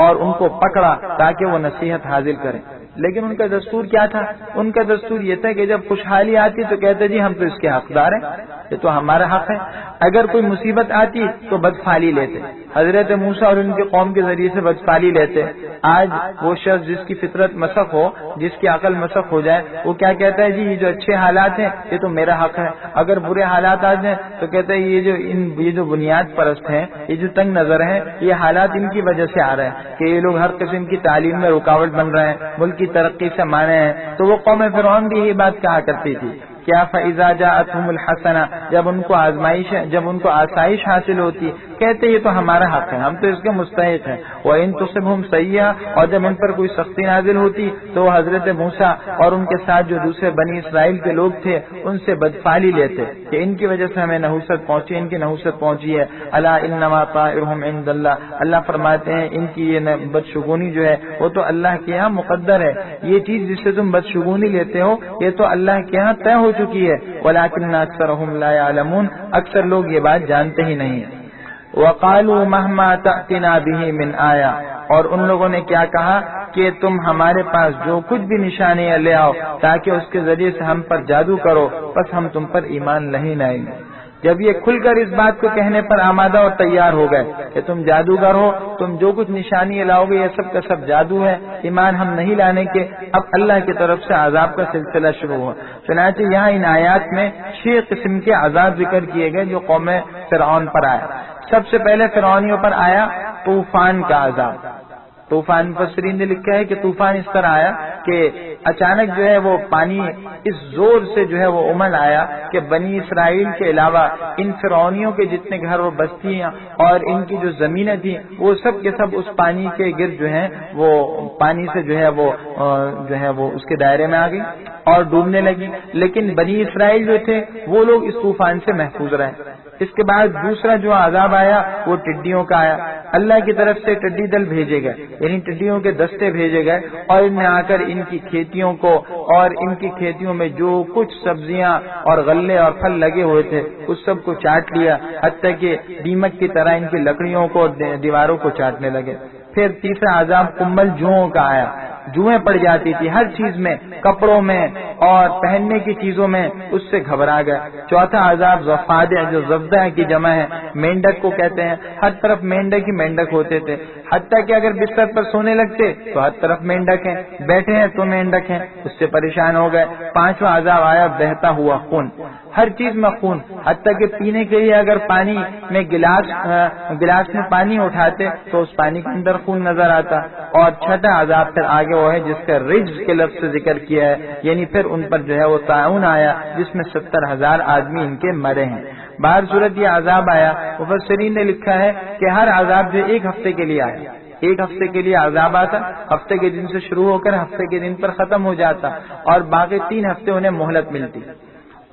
اور ان کو پکڑا تاکہ وہ نصیحت حاصل کریں. لیکن ان کا دستور کیا تھا؟ ان کا دستور یہ تھا کہ جب خوشحالی آتی تو کہتے جی ہم تو اس کے حقدار ہیں، یہ تو ہمارا حق ہے. اگر کوئی مصیبت آتی تو بدفعلی لیتے. حضرت موسیٰ اور ان کی قوم کے ذریعے سے بدفعلی لیتے. آج وہ شخص جس کی فطرت مسخ ہو، جس کی عقل مسخ ہو جائے، وہ کیا کہتا ہے؟ جی یہ جو اچھے حالات ہیں یہ تو میرا حق ہے. اگر برے حالات آ جائیں تو کہتا ہے یہ جو بنیاد پرست ہیں، یہ جو تنگ نظر ہیں، یہ حالات ان کی وجہ سے آ رہے ہیں کہ یہ لوگ ہر قسم کی تعلیم میں رکاوٹ بن رہے ہیں، ملک کی ترقی سے مانے ہیں. تو وہ قوم فرعون بھی یہی بات کہا کرتی تھی. کیا فَإِذَا جَاءَتْهُمُ الْحَسَنَةُ، جب ان کو آسائش حاصل ہوتی کہتے یہ تو ہمارا حق ہے، ہم تو اس کے مستحق ہیں. وَإِن تُصِبْهُمْ سَيِّئَةٌ، اور جب ان پر کوئی سختی نازل ہوتی تو وہ حضرت موسیٰ اور ان کے ساتھ جو دوسرے بنی اسرائیل کے لوگ تھے ان سے بدفعلی لیتے کہ ان کی وجہ سے ہمیں نحوست پہنچی، ان کی نحوست پہنچی ہے. الا انما طائرهم عند اللہ، اللہ فرماتے ہیں ان کی یہ بدشگونی جو ہے وہ تو اللہ کے یہاں مقدر ہے. یہ چیز جس سے تم بدشگونی لیتے ہو یہ تو اللہ کے یہاں طے ہو چکی ہے. ولكن اکثرهم لا يعلمون، اکثر لوگ یہ بات جانتے ہی نہیں. وقالوا مهما تأتنا به من آیہ، اور ان لوگوں نے کیا کہا کہ تم ہمارے پاس جو کچھ بھی نشانیاں لے آؤ تاکہ اس کے ذریعے سے ہم پر جادو کرو، بس ہم تم پر ایمان نہیں لائیں گے. جب یہ کھل کر اس بات کو کہنے پر آمادہ اور تیار ہو گئے کہ تم جادوگر ہو، تم جو کچھ نشانی لاؤ گے یہ سب کا سب جادو ہے، ایمان ہم نہیں لانے کے، اب اللہ کی طرف سے عذاب کا سلسلہ شروع ہوا. چنانچہ یہاں ان آیات میں 6 قسم کے عذاب ذکر کیے گئے جو قوم فرعون پر آیا. سب سے پہلے فرعونیوں پر آیا طوفان کا عذاب. طوفان مفسرین نے لکھا ہے کہ طوفان اس طرح آیا کہ اچانک جو ہے وہ پانی اس زور سے جو ہے وہ امل آیا کہ بنی اسرائیل کے علاوہ ان فرعونیوں کے جتنے گھر و بستیاں اور ان کی جو زمینیں تھیں وہ سب کے سب اس پانی کے گرد جو ہیں وہ پانی سے جو ہے وہ اس کے دائرے میں آ گئی اور ڈوبنے لگی. لیکن بنی اسرائیل جو تھے وہ لوگ اس طوفان سے محفوظ رہے. اس کے بعد دوسرا جو عذاب آیا وہ ٹڈیوں کا آیا. اللہ کی طرف سے ٹڈی دل بھیجے گئے، یعنی ٹڈیوں کے دستے بھیجے گئے اور انہیں آ کر ان کی کھیتیوں کو اور ان کی کھیتیوں میں جو کچھ سبزیاں اور غلے اور پھل لگے ہوئے تھے اس سب کو چاٹ لیا، حتیٰ کہ دیمک کی طرح ان کی لکڑیوں کو دیواروں کو چاٹنے لگے. پھر تیسرا عذاب کمبل جوؤں کا آیا. جوئیں پڑ جاتی تھی ہر چیز میں، کپڑوں میں اور پہننے کی چیزوں میں، اس سے گھبرا گئے. چوتھا عذاب ضفادع، جو ضفدع کی جمع ہے، مینڈک کو کہتے ہیں. ہر طرف مینڈک ہی مینڈک ہوتے تھے، حتیٰ کہ اگر بستر پر سونے لگتے تو ہر طرف مینڈک ہیں، بیٹھے ہیں تو مینڈک ہیں، اس سے پریشان ہو گئے. پانچواں عذاب آیا بہتا ہوا خون. ہر چیز میں خون، حتیٰ کہ پینے کے لیے اگر پانی میں گلاس میں پانی اٹھاتے تو اس پانی کے اندر خون نظر آتا. اور چھٹا عذاب پھر آگے وہ ہے جس کا رجز کے لفظ سے ذکر کیا ہے، یعنی پھر ان پر جو ہے وہ طاعون آیا جس میں 70,000 آدمی ان کے مرے ہیں. باہر صورت یہ عذاب آیا. مفسرین نے لکھا ہے کہ ہر عذاب جو 1 ہفتے کے لیے آیا، 1 ہفتے کے لیے عذاب آتا، ہفتے کے دن سے شروع ہو کر ہفتے کے دن پر ختم ہو جاتا اور باقی 3 ہفتے انہیں مہلت ملتی.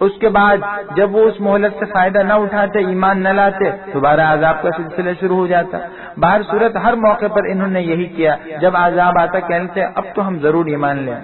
اس کے بعد جب وہ اس مہلت سے فائدہ نہ اٹھاتے، ایمان نہ لاتے، دوبارہ عذاب کا سلسلہ شروع ہو جاتا. باہر صورت ہر موقع پر انہوں نے یہی کیا، جب عذاب آتا کہتے اب تو ہم ضرور ایمان لیں،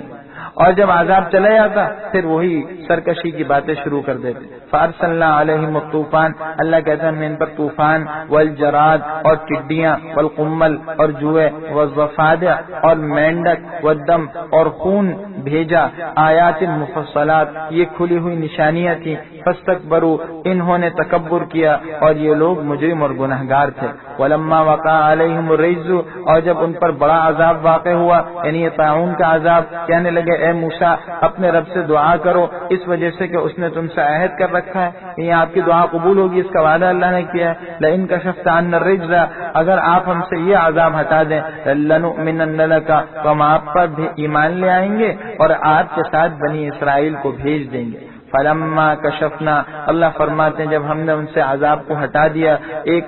اور جب عذاب چلا جاتا پھر وہی سرکشی کی باتیں شروع کر دیتے. فارسلنا علیہم الطوفان، اللہ کہتا ہے ہم نے ان پر طوفان، والجراد اور ٹڈیاں، والقمل اور جوئے، والضفادع اور مینڈک، والدم اور خون بھیجا. آیات مفصلات، یہ کھلی ہوئی نشانیاں تھیں. فاستکبروا، انہوں نے تکبر کیا اور یہ لوگ مجرم اور گنہگار تھے. ولما وقع علیہم الرجز، اور جب ان پر بڑا عذاب واقع ہوا یعنی یہ طاعون کا عذاب، کہنے لگے اے موسیٰ اپنے رب سے دعا کرو اس وجہ سے کہ اس نے تم سے عہد کر رکھا ہے، یہ آپ کی دعا قبول ہوگی، اس کا وعدہ اللہ نے کیا ہے. لئن کشفت عنا الرجز، اگر آپ ہم سے یہ عذاب ہٹا دیں، لنؤمنن لک، تو ہم آپ پر بھی ایمان لے آئیں گے اور آپ کے ساتھ بنی اسرائیل کو بھیج دیں گے. فلما کشفنا، اللہ فرماتے ہیں جب ہم نے ان سے عذاب کو ہٹا دیا ایک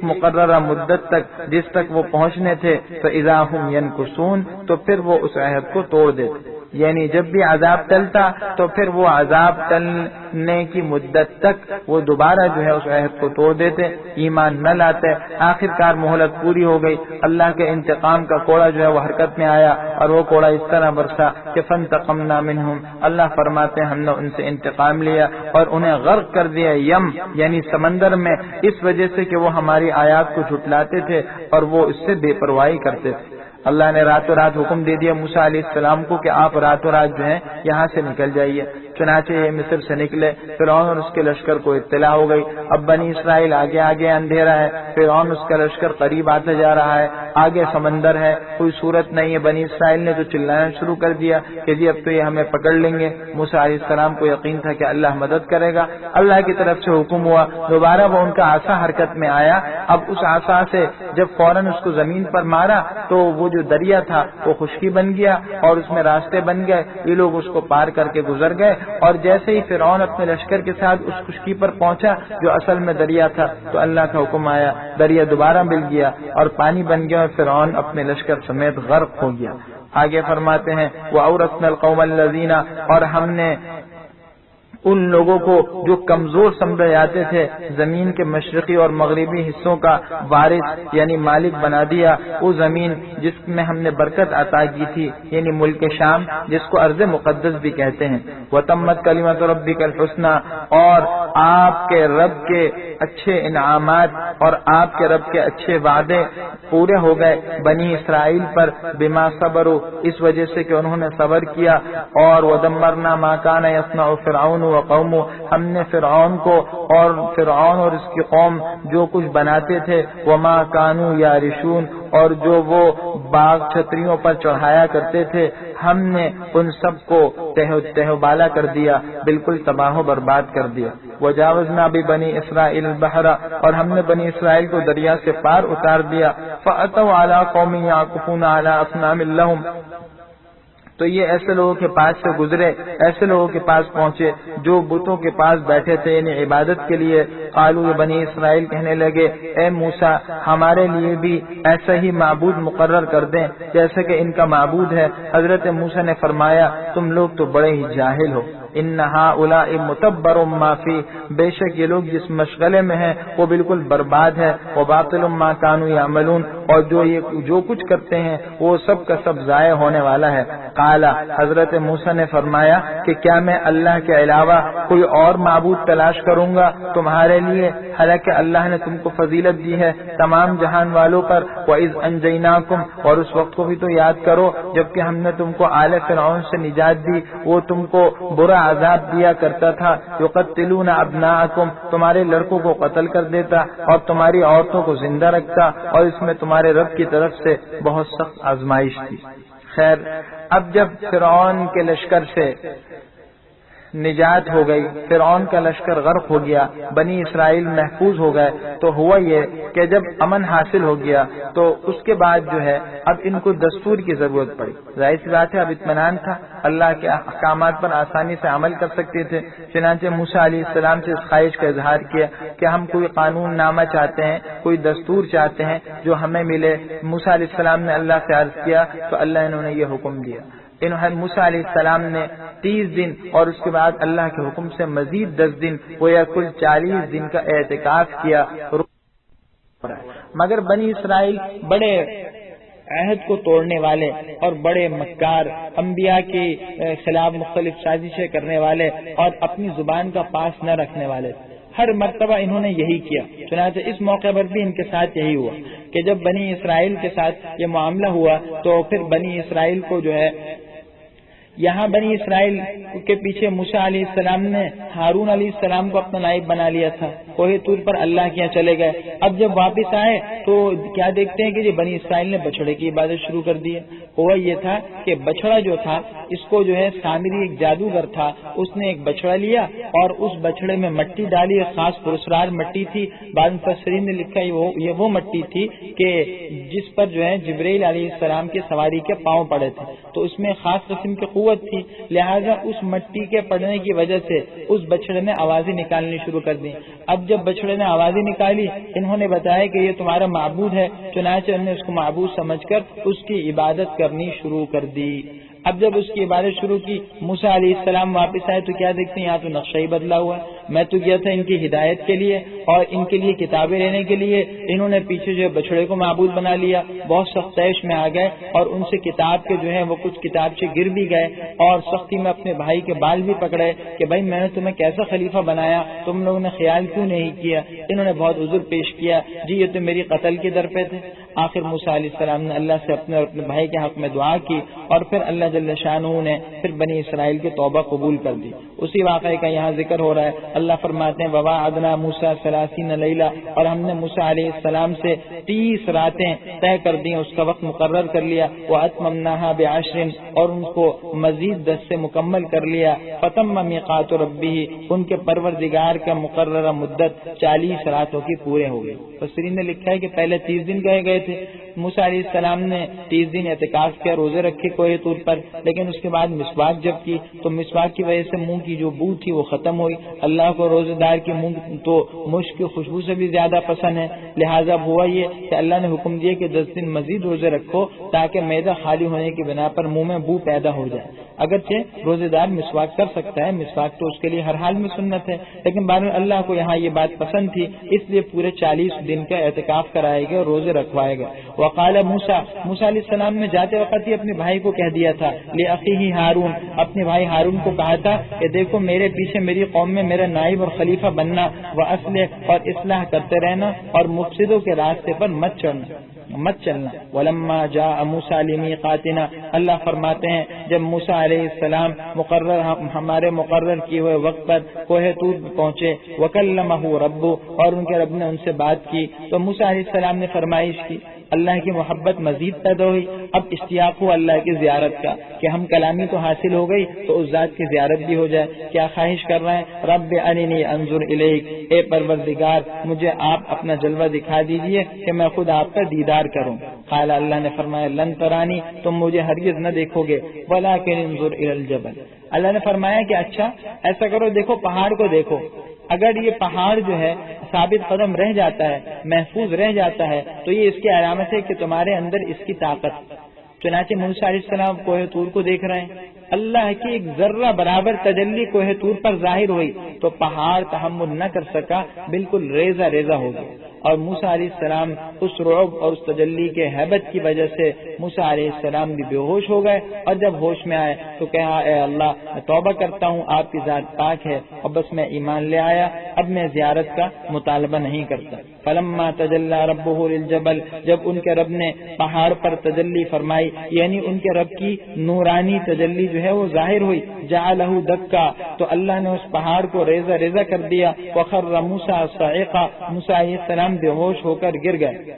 مقررہ مدت تک جس تک وہ پہنچنے تھے، فاذا هم ينكثون، تو پھر وہ اس عہد کو توڑ دیتے. یعنی جب بھی عذاب ٹلتا تو پھر وہ عذاب ٹلنے کی مدت تک وہ دوبارہ جو ہے اس عہد کو توڑ دیتے، ایمان نہ لاتے۔ آخر کار مہلت پوری ہو گئی، اللہ کے انتقام کا کوڑا جو ہے وہ حرکت میں آیا، اور وہ کوڑا اس طرح برسا کہ فانتقمنا منہم، اللہ فرماتے ہیں ہم نے ان سے انتقام لیا اور انہیں غرق کر دیا یم یعنی سمندر میں، اس وجہ سے کہ وہ ہماری آیات کو جھٹلاتے تھے اور وہ اس سے بے پرواہی کرتے تھے۔ اللہ نے راتوں رات حکم دے دیا موسیٰ علیہ السلام کو کہ آپ راتوں رات جو ہے یہاں سے نکل جائیے۔ چنانچہ یہ مصر سے نکلے، فرعون اور اس کے لشکر کو اطلاع ہو گئی، اب بنی اسرائیل آگے آگے اندھیرا ہے، فرعون اس کا لشکر قریب آتا جا رہا ہے، آگے سمندر ہے، کوئی صورت نہیں ہے۔ بنی اسرائیل نے تو چلانا شروع کر دیا کہ جی اب تو یہ ہمیں پکڑ لیں گے۔ موسیٰ علیہ السلام کو یقین تھا کہ اللہ مدد کرے گا، اللہ کی طرف سے حکم ہوا، دوبارہ وہ ان کا عصا حرکت میں آیا۔ اب اس عصا سے جب فوراً اس کو زمین پر مارا تو وہ جو دریا تھا وہ خشکی بن گیا اور اس میں راستے بن گئے، یہ لوگ اس کو پار کر کے گزر گئے، اور جیسے ہی فرعون اپنے لشکر کے ساتھ اس خشکی پر پہنچا جو اصل میں دریا تھا تو اللہ کا حکم آیا، دریا دوبارہ مل گیا اور پانی بن گیا اور فرعون اپنے لشکر سمیت غرق ہو گیا۔ آگے فرماتے ہیں وَأَوْرَثْنَا الْقَوْمَ الَّذِينَ، اور ہم نے ان لوگوں کو جو کمزور سمجھے جاتے تھے زمین کے مشرقی اور مغربی حصوں کا وارث یعنی مالک بنا دیا، وہ زمین جس میں ہم نے برکت عطا کی تھی یعنی ملک شام جس کو ارض مقدس بھی کہتے ہیں۔ وَتَمَّتْ كَلِمَةُ رَبِّكَ الْحُسْنَى، اور آپ کے رب کے اچھے انعامات اور آپ کے رب کے اچھے وعدے پورے ہو گئے بنی اسرائیل پر بما صبروا، اس وجہ سے کہ انہوں نے صبر کیا۔ اور وَدَمَّرْنَا مَا كَانَ يَصْنَعُ فِرْعَوْنُ وَقَوْمُهُ، ہم نے فرعون اور اس کی قوم جو کچھ بناتے تھے، وَمَا كَانُوا يَعْرِشُونَ، اور جو وہ باغ چھتریوں پر چڑھایا کرتے تھے، ہم نے ان سب کو تہو بالا کر دیا، بالکل تباہ و برباد کر دیا۔ وجاوزنا ببنی اسرائیل البحر، اور ہم نے بنی اسرائیل کو دریا سے پار اتار دیا۔ فأتوا علی قوم یعکفون علی اصنام لہم، تو یہ ایسے لوگوں کے پاس سے گزرے، ایسے لوگوں کے پاس پہنچے جو بتوں کے پاس بیٹھے تھے یعنی عبادت کے لیے۔ قالوا، یہ بنی اسرائیل کہنے لگے، اے موسیٰ ہمارے لیے بھی ایسا ہی معبود مقرر کر دیں جیسے کہ ان کا معبود ہے۔ حضرت موسیٰ نے فرمایا تم لوگ تو بڑے ہی جاہل ہو، ان ہؤلاء متبر ما فی، بے شک یہ لوگ جس مشغلے میں ہیں وہ بالکل برباد ہے، وباطل ما کانوا یعملون، اور جو کچھ کرتے ہیں وہ سب کا سب ضائع ہونے والا ہے۔ قال، حضرت موسیٰ نے فرمایا کہ کیا میں اللہ کے علاوہ کوئی اور معبود تلاش کروں گا تمہارے لیے، حالانکہ اللہ نے تم کو فضیلت دی ہے تمام جہان والوں پر۔ وَإِذْ أَنْجَيْنَاكُمْ، اور اس وقت کو بھی تو یاد کرو جبکہ ہم نے تم کو آل فرعون سے نجات دی، وہ تم کو برا عذاب دیا کرتا تھا۔ یقتلون ابناءکم، تمہارے لڑکوں کو قتل کر دیتا اور تمہاری عورتوں کو زندہ رکھتا، اور اس میں تمہارے رب کی طرف سے بہت سخت آزمائش تھی۔ خیر، اب جب فرعون کے لشکر سے نجات ہو گئی، فرعون کا لشکر غرق ہو گیا، بنی اسرائیل محفوظ ہو گئے، تو ہوا یہ کہ جب امن حاصل ہو گیا تو اس کے بعد جو ہے اب ان کو دستور کی ضرورت پڑی۔ ظاہر سی بات ہے اب اطمینان تھا، اللہ کے احکامات پر آسانی سے عمل کر سکتے تھے۔ چنانچہ موسیٰ علیہ السلام سے اس خواہش کا اظہار کیا کہ ہم کوئی قانون نامہ چاہتے ہیں، کوئی دستور چاہتے ہیں جو ہمیں ملے۔ موسیٰ علیہ السلام نے اللہ سے عرض کیا تو اللہ انہوں نے یہ حکم دیا۔ موسیٰ علیہ السلام نے 30 دن اور اس کے بعد اللہ کے حکم سے مزید 10 دن گویا کل 40 دن کا اعتکاف کیا۔ مگر بنی اسرائیل بڑے عہد کو توڑنے والے اور بڑے مکار، انبیاء کے خلاف مختلف سازشیں کرنے والے اور اپنی زبان کا پاس نہ رکھنے والے، ہر مرتبہ انہوں نے یہی کیا۔ چنانچہ اس موقع پر بھی ان کے ساتھ یہی ہوا کہ جب بنی اسرائیل کے ساتھ یہ معاملہ ہوا تو پھر بنی اسرائیل کو جو ہے یہاں بنی اسرائیل کے پیچھے موسیٰ علیہ السلام نے ہارون علیہ السلام کو اپنا نائب بنا لیا تھا، کوہ طور پر اللہ کے یہاں چلے گئے۔ اب جب واپس آئے تو کیا دیکھتے ہیں کہ یہ بنی اسرائیل نے بچڑے کی عبادت شروع کر دی ہے۔ ہوا یہ تھا کہ بچڑا جو تھا اس کو جو ہے سامری ایک جادوگر تھا، اس نے ایک بچڑا لیا اور اس بچڑے میں مٹی ڈالی، خاص پرسرار مٹی تھی۔ بعض مفسرین نے لکھا یہ وہ مٹی تھی کہ جس پر جو ہے جبرائیل علیہ السلام کی سواری کے پاؤں پڑے تھے، تو اس میں خاص قسم کی قوت تھی، لہذا اس مٹی کے پڑنے کی وجہ سے اس بچڑے نے آوازیں نکالنی شروع کر دی۔ اب جب بچڑے نے آوازیں نکالی، انہوں نے بتایا کہ یہ تمہارا معبود ہے، چنانچہ انہوں نے اس کو معبود سمجھ کر اس کی عبادت کرنی شروع کر دی۔ اب جب اس کی عبادت شروع کی موسیٰ علیہ السلام واپس آئے تو کیا دیکھتے ہیں یہاں تو نقشہ ہی بدلا ہوا ہے. میں تو گیا تھا ان کی ہدایت کے لیے اور ان کے لیے کتابیں لینے کے لیے, انہوں نے پیچھے جو بچڑے کو معبود بنا لیا, بہت سخت تیش میں آ گئے اور ان سے کتاب کے جو ہے وہ کچھ کتابچے گر بھی گئے اور سختی میں اپنے بھائی کے بال بھی پکڑے کہ بھائی میں نے تمہیں کیسا خلیفہ بنایا, تم لوگوں نے خیال کیوں نہیں کیا. انہوں نے بہت عذر پیش کیا, جی یہ تو میری قتل کی در پہ تھے. آخر موسیٰ علیہ السلام نے اللہ سے اپنے اور اپنے بھائی کے حق میں دعا کی اور پھر اللہ جل شانہ نے پھر بنی اسرائیل کی توبہ قبول کر دی. اسی واقعے کا یہاں ذکر ہو رہا ہے. اللہ فرماتے ہیں وَوَعَدْنَا مُوسَىٰ 30 لَيْلَةً, اور ہم نے موسیٰ علیہ السلام سے 30 راتیں طے کر دی, اس کا وقت مقرر کر لیا. وَأَتْمَمْنَاهَا ب10, اور ان کو مزید 10 سے مکمل کر لیا. فَتَمَّ مِيقَاتُ رَبِّهِ, ان کے پروردگار کا مقررہ مدت 40 راتوں کی پورے ہو گئی. مفسرین نے لکھا ہے کہ پہلے 30 دن گئے تھے. موسیٰ علیہ السلام نے 30 دن اعتکاف کیا, روزے رکھے کوہ طور پر, لیکن اس کے بعد مسواک جب کی تو مسواک کی وجہ سے منہ کی جو بو تھی وہ ختم ہوئی. اللہ کو روزے دار کی منہ تو مشک کی خوشبو سے بھی زیادہ پسند ہے, لہٰذا ہوا یہ کہ اللہ نے حکم دیا کہ 10 دن مزید روزے رکھو تاکہ معدہ خالی ہونے کی بنا پر منہ میں بو پیدا ہو جائے. اگرچہ روزے دار مسواک کر سکتا ہے, مسواک تو اس کے لیے ہر حال میں سنت ہے, لیکن بہرحال اللہ کو یہاں یہ بات پسند تھی, اس لیے پورے 40 دن کا اعتکاف کرائے گا اور روزے رکھوائے گا. وقال موسیٰ علیہ السلام نے جاتے وقت ہی اپنے بھائی کو کہہ دیا تھا, لأخیہ ہارون, اپنے بھائی ہارون کو کہا تھا کہ دیکھو میرے پیچھے میری قوم میں میرا نائب اور خلیفہ بننا, وأصلح, اور اصلاح کرتے رہنا, اور مفسدوں کے راستے پر مت چلنا. ولما جاء موسیٰ لمیقاتنا, اللہ فرماتے ہیں جب موسیٰ علیہ السلام ہمارے مقرر کیے ہوئے وقت پر کوہ طور پہنچے, وکلمہ رب, اور ان کے رب نے ان سے بات کی, تو موسیٰ علیہ السلام نے فرمائش کی. اللہ کی محبت مزید پیدا ہوئی. اب اشتیاق ہوا اللہ کی زیارت کا کہ ہم کلامی تو حاصل ہو گئی تو اس ذات کی زیارت بھی ہو جائے. کیا خواہش کر رہے ہیں؟ رب ارنی انظر الیک, اے پروردگار مجھے آپ اپنا جلوہ دکھا دیجئے کہ میں خود آپ کا دیدار کروں. قال, اللہ نے فرمایا لن ترانی, تم مجھے ہرگز نہ دیکھو گے, ولکن انظر الی الجبل, اللہ نے فرمایا کہ اچھا ایسا کرو, دیکھو پہاڑ کو دیکھو, اگر یہ پہاڑ جو ہے ثابت قدم رہ جاتا ہے, محفوظ رہ جاتا ہے, تو یہ اس کی علامت ہے کہ تمہارے اندر اس کی طاقت. چنانچہ موسیٰ علیہ السلام کوہ طور کو دیکھ رہے ہیں, اللہ کی ایک ذرہ برابر تجلی کوہ طور پر ظاہر ہوئی تو پہاڑ تحمل نہ کر سکا, بالکل ریزہ ریزہ ہو گیا. اور موسیٰ علیہ السلام اس رعب اور اس تجلی کے ہیبت کی وجہ سے موسیٰ علیہ السلام بھی بے ہوش ہو گئے, اور جب ہوش میں آئے تو کہا اے اللہ میں توبہ کرتا ہوں, آپ کی ذات پاک ہے, اور بس میں ایمان لے آیا, اب میں زیارت کا مطالبہ نہیں کرتا. فلما تجلی ربہ للجبل, جب ان کے رب نے پہاڑ پر تجلی فرمائی, یعنی ان کے رب کی نورانی تجلی جو ہے وہ ظاہر ہوئی, جعلہ دکا, تو اللہ نے اس پہاڑ کو ریزہ ریزہ کر دیا. وخر موسیٰ صاعقا, موسیٰ علیہ السلام بے ہوش ہو کر گر گئے.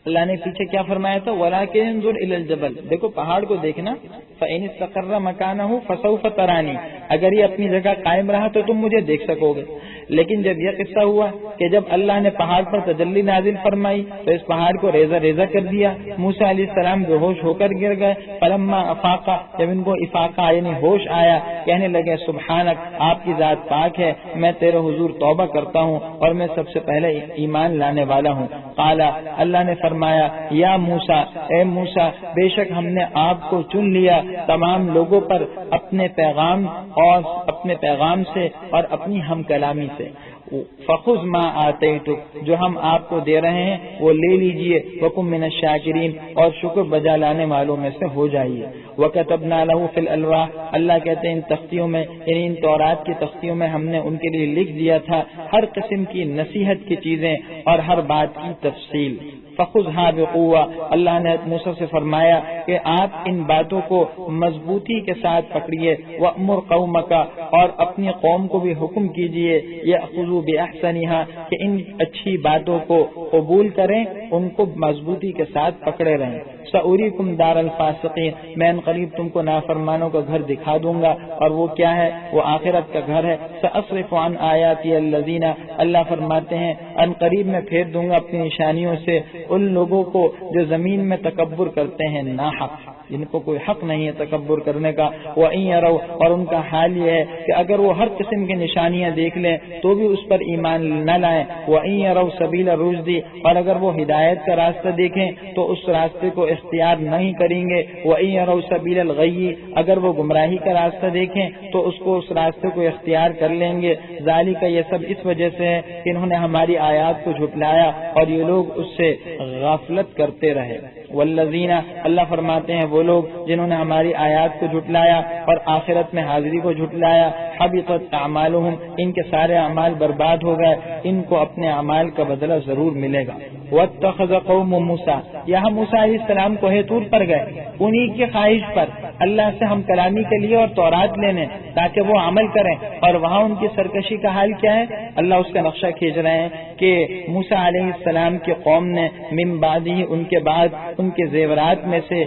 اللہ نے پیچھے کیا فرمایا تھا, ولکن انظر الی الجبل, دیکھو پہاڑ کو دیکھنا, فإن استقر مکانہ فسوف ترانی, اگر یہ اپنی جگہ قائم رہا تو تم مجھے دیکھ سکو گے. لیکن جب یہ قصہ ہوا کہ جب اللہ نے پہاڑ پر تجلی نازل فرمائی تو اس پہاڑ کو ریزہ ریزہ کر دیا. موسیٰ علیہ السلام بے ہوش ہو کر گر گئے. فلما افاقا, جب ان کو افاقہ یعنی ہوش آیا, کہنے لگے سبحانک, آپ کی ذات پاک ہے, میں تیرے حضور توبہ کرتا ہوں اور میں سب سے پہلے ایمان لانے والا ہوں. قال, اللہ نے فرمایا یا موسیٰ, اے موسیٰ, بے شک ہم نے آپ کو چن لیا تمام لوگوں پر اپنے پیغام سے اور اپنی ہم کلامی سے. فخذ ما آتیتک, جو ہم آپ کو دے رہے ہیں وہ لے لیجئے. وکن من الشاکرین, اور شکر بجا لانے والوں میں سے ہو جائیے. وکتبنا له فی الالواح, اللہ کہتے ہیں ان تختیوں میں, یعنی ان تورات کی تختیوں میں ہم نے ان کے لیے لکھ دیا تھا ہر قسم کی نصیحت کی چیزیں اور ہر بات کی تفصیل. فخذها بقوہ, اللہ نے موسیٰ سے فرمایا کہ آپ ان باتوں کو مضبوطی کے ساتھ پکڑیے. وأمر قومک, اور اپنی قوم کو بھی حکم کیجیے, یأخذوا بأحسنها, کہ ان اچھی باتوں کو قبول کریں, ان کو مضبوطی کے ساتھ پکڑے رہیں. سأریکم دار الفاسقین, میں ان قریب تم کو نافرمانوں کا گھر دکھا دوں گا, اور وہ کیا ہے, وہ آخرت کا گھر ہے. سأصرف عن آیاتی الذین, اللہ فرماتے ہیں ان قریب میں پھیر دوں گا اپنی نشانیوں سے ان لوگوں کو جو زمین میں تکبر کرتے ہیں ناحق. جن کو کوئی حق نہیں ہے تکبر کرنے کا. وَإِن يَرَوْا اور ان کا حال یہ ہے کہ اگر وہ ہر قسم کی نشانیاں دیکھ لیں تو بھی اس پر ایمان نہ لائیں. وَإِن يَرَوْا سَبِيلَ الرُّشْدِ اور اگر وہ ہدایت کا راستہ دیکھیں تو اس راستے کو اختیار نہیں کریں گے. وَإِن يَرَوْا سَبِيلَ الْغَيِّ اگر وہ گمراہی کا راستہ دیکھیں تو اس کو اس راستے کو اختیار کر لیں گے. ذالک یہ سب اس وجہ سے ہے کہ انہوں نے ہماری آیات کو جھٹلایا اور یہ لوگ اس سے غفلت کرتے رہے. والذین اللہ فرماتے ہیں وہ لوگ جنہوں نے ہماری آیات کو جھٹلایا اور آخرت میں حاضری کو جھٹلایا. حبطت اعمالہم ان کے سارے اعمال برباد ہو گئے. ان کو اپنے اعمال کا بدلہ ضرور ملے گا. واتخذ قوم موسیٰ یہاں موسیٰ علیہ السلام کوہ طور پر گئے انہی کی خواہش پر اللہ سے ہم کلامی کے لیے اور تورات لینے تاکہ وہ عمل کریں. اور وہاں ان کی سرکشی کا حال کیا ہے؟ اللہ اس کا نقشہ کھینچ رہے ہیں کہ موسیٰ علیہ السلام کی قوم نے من بعدہ ان کے بعد ان کے زیورات میں سے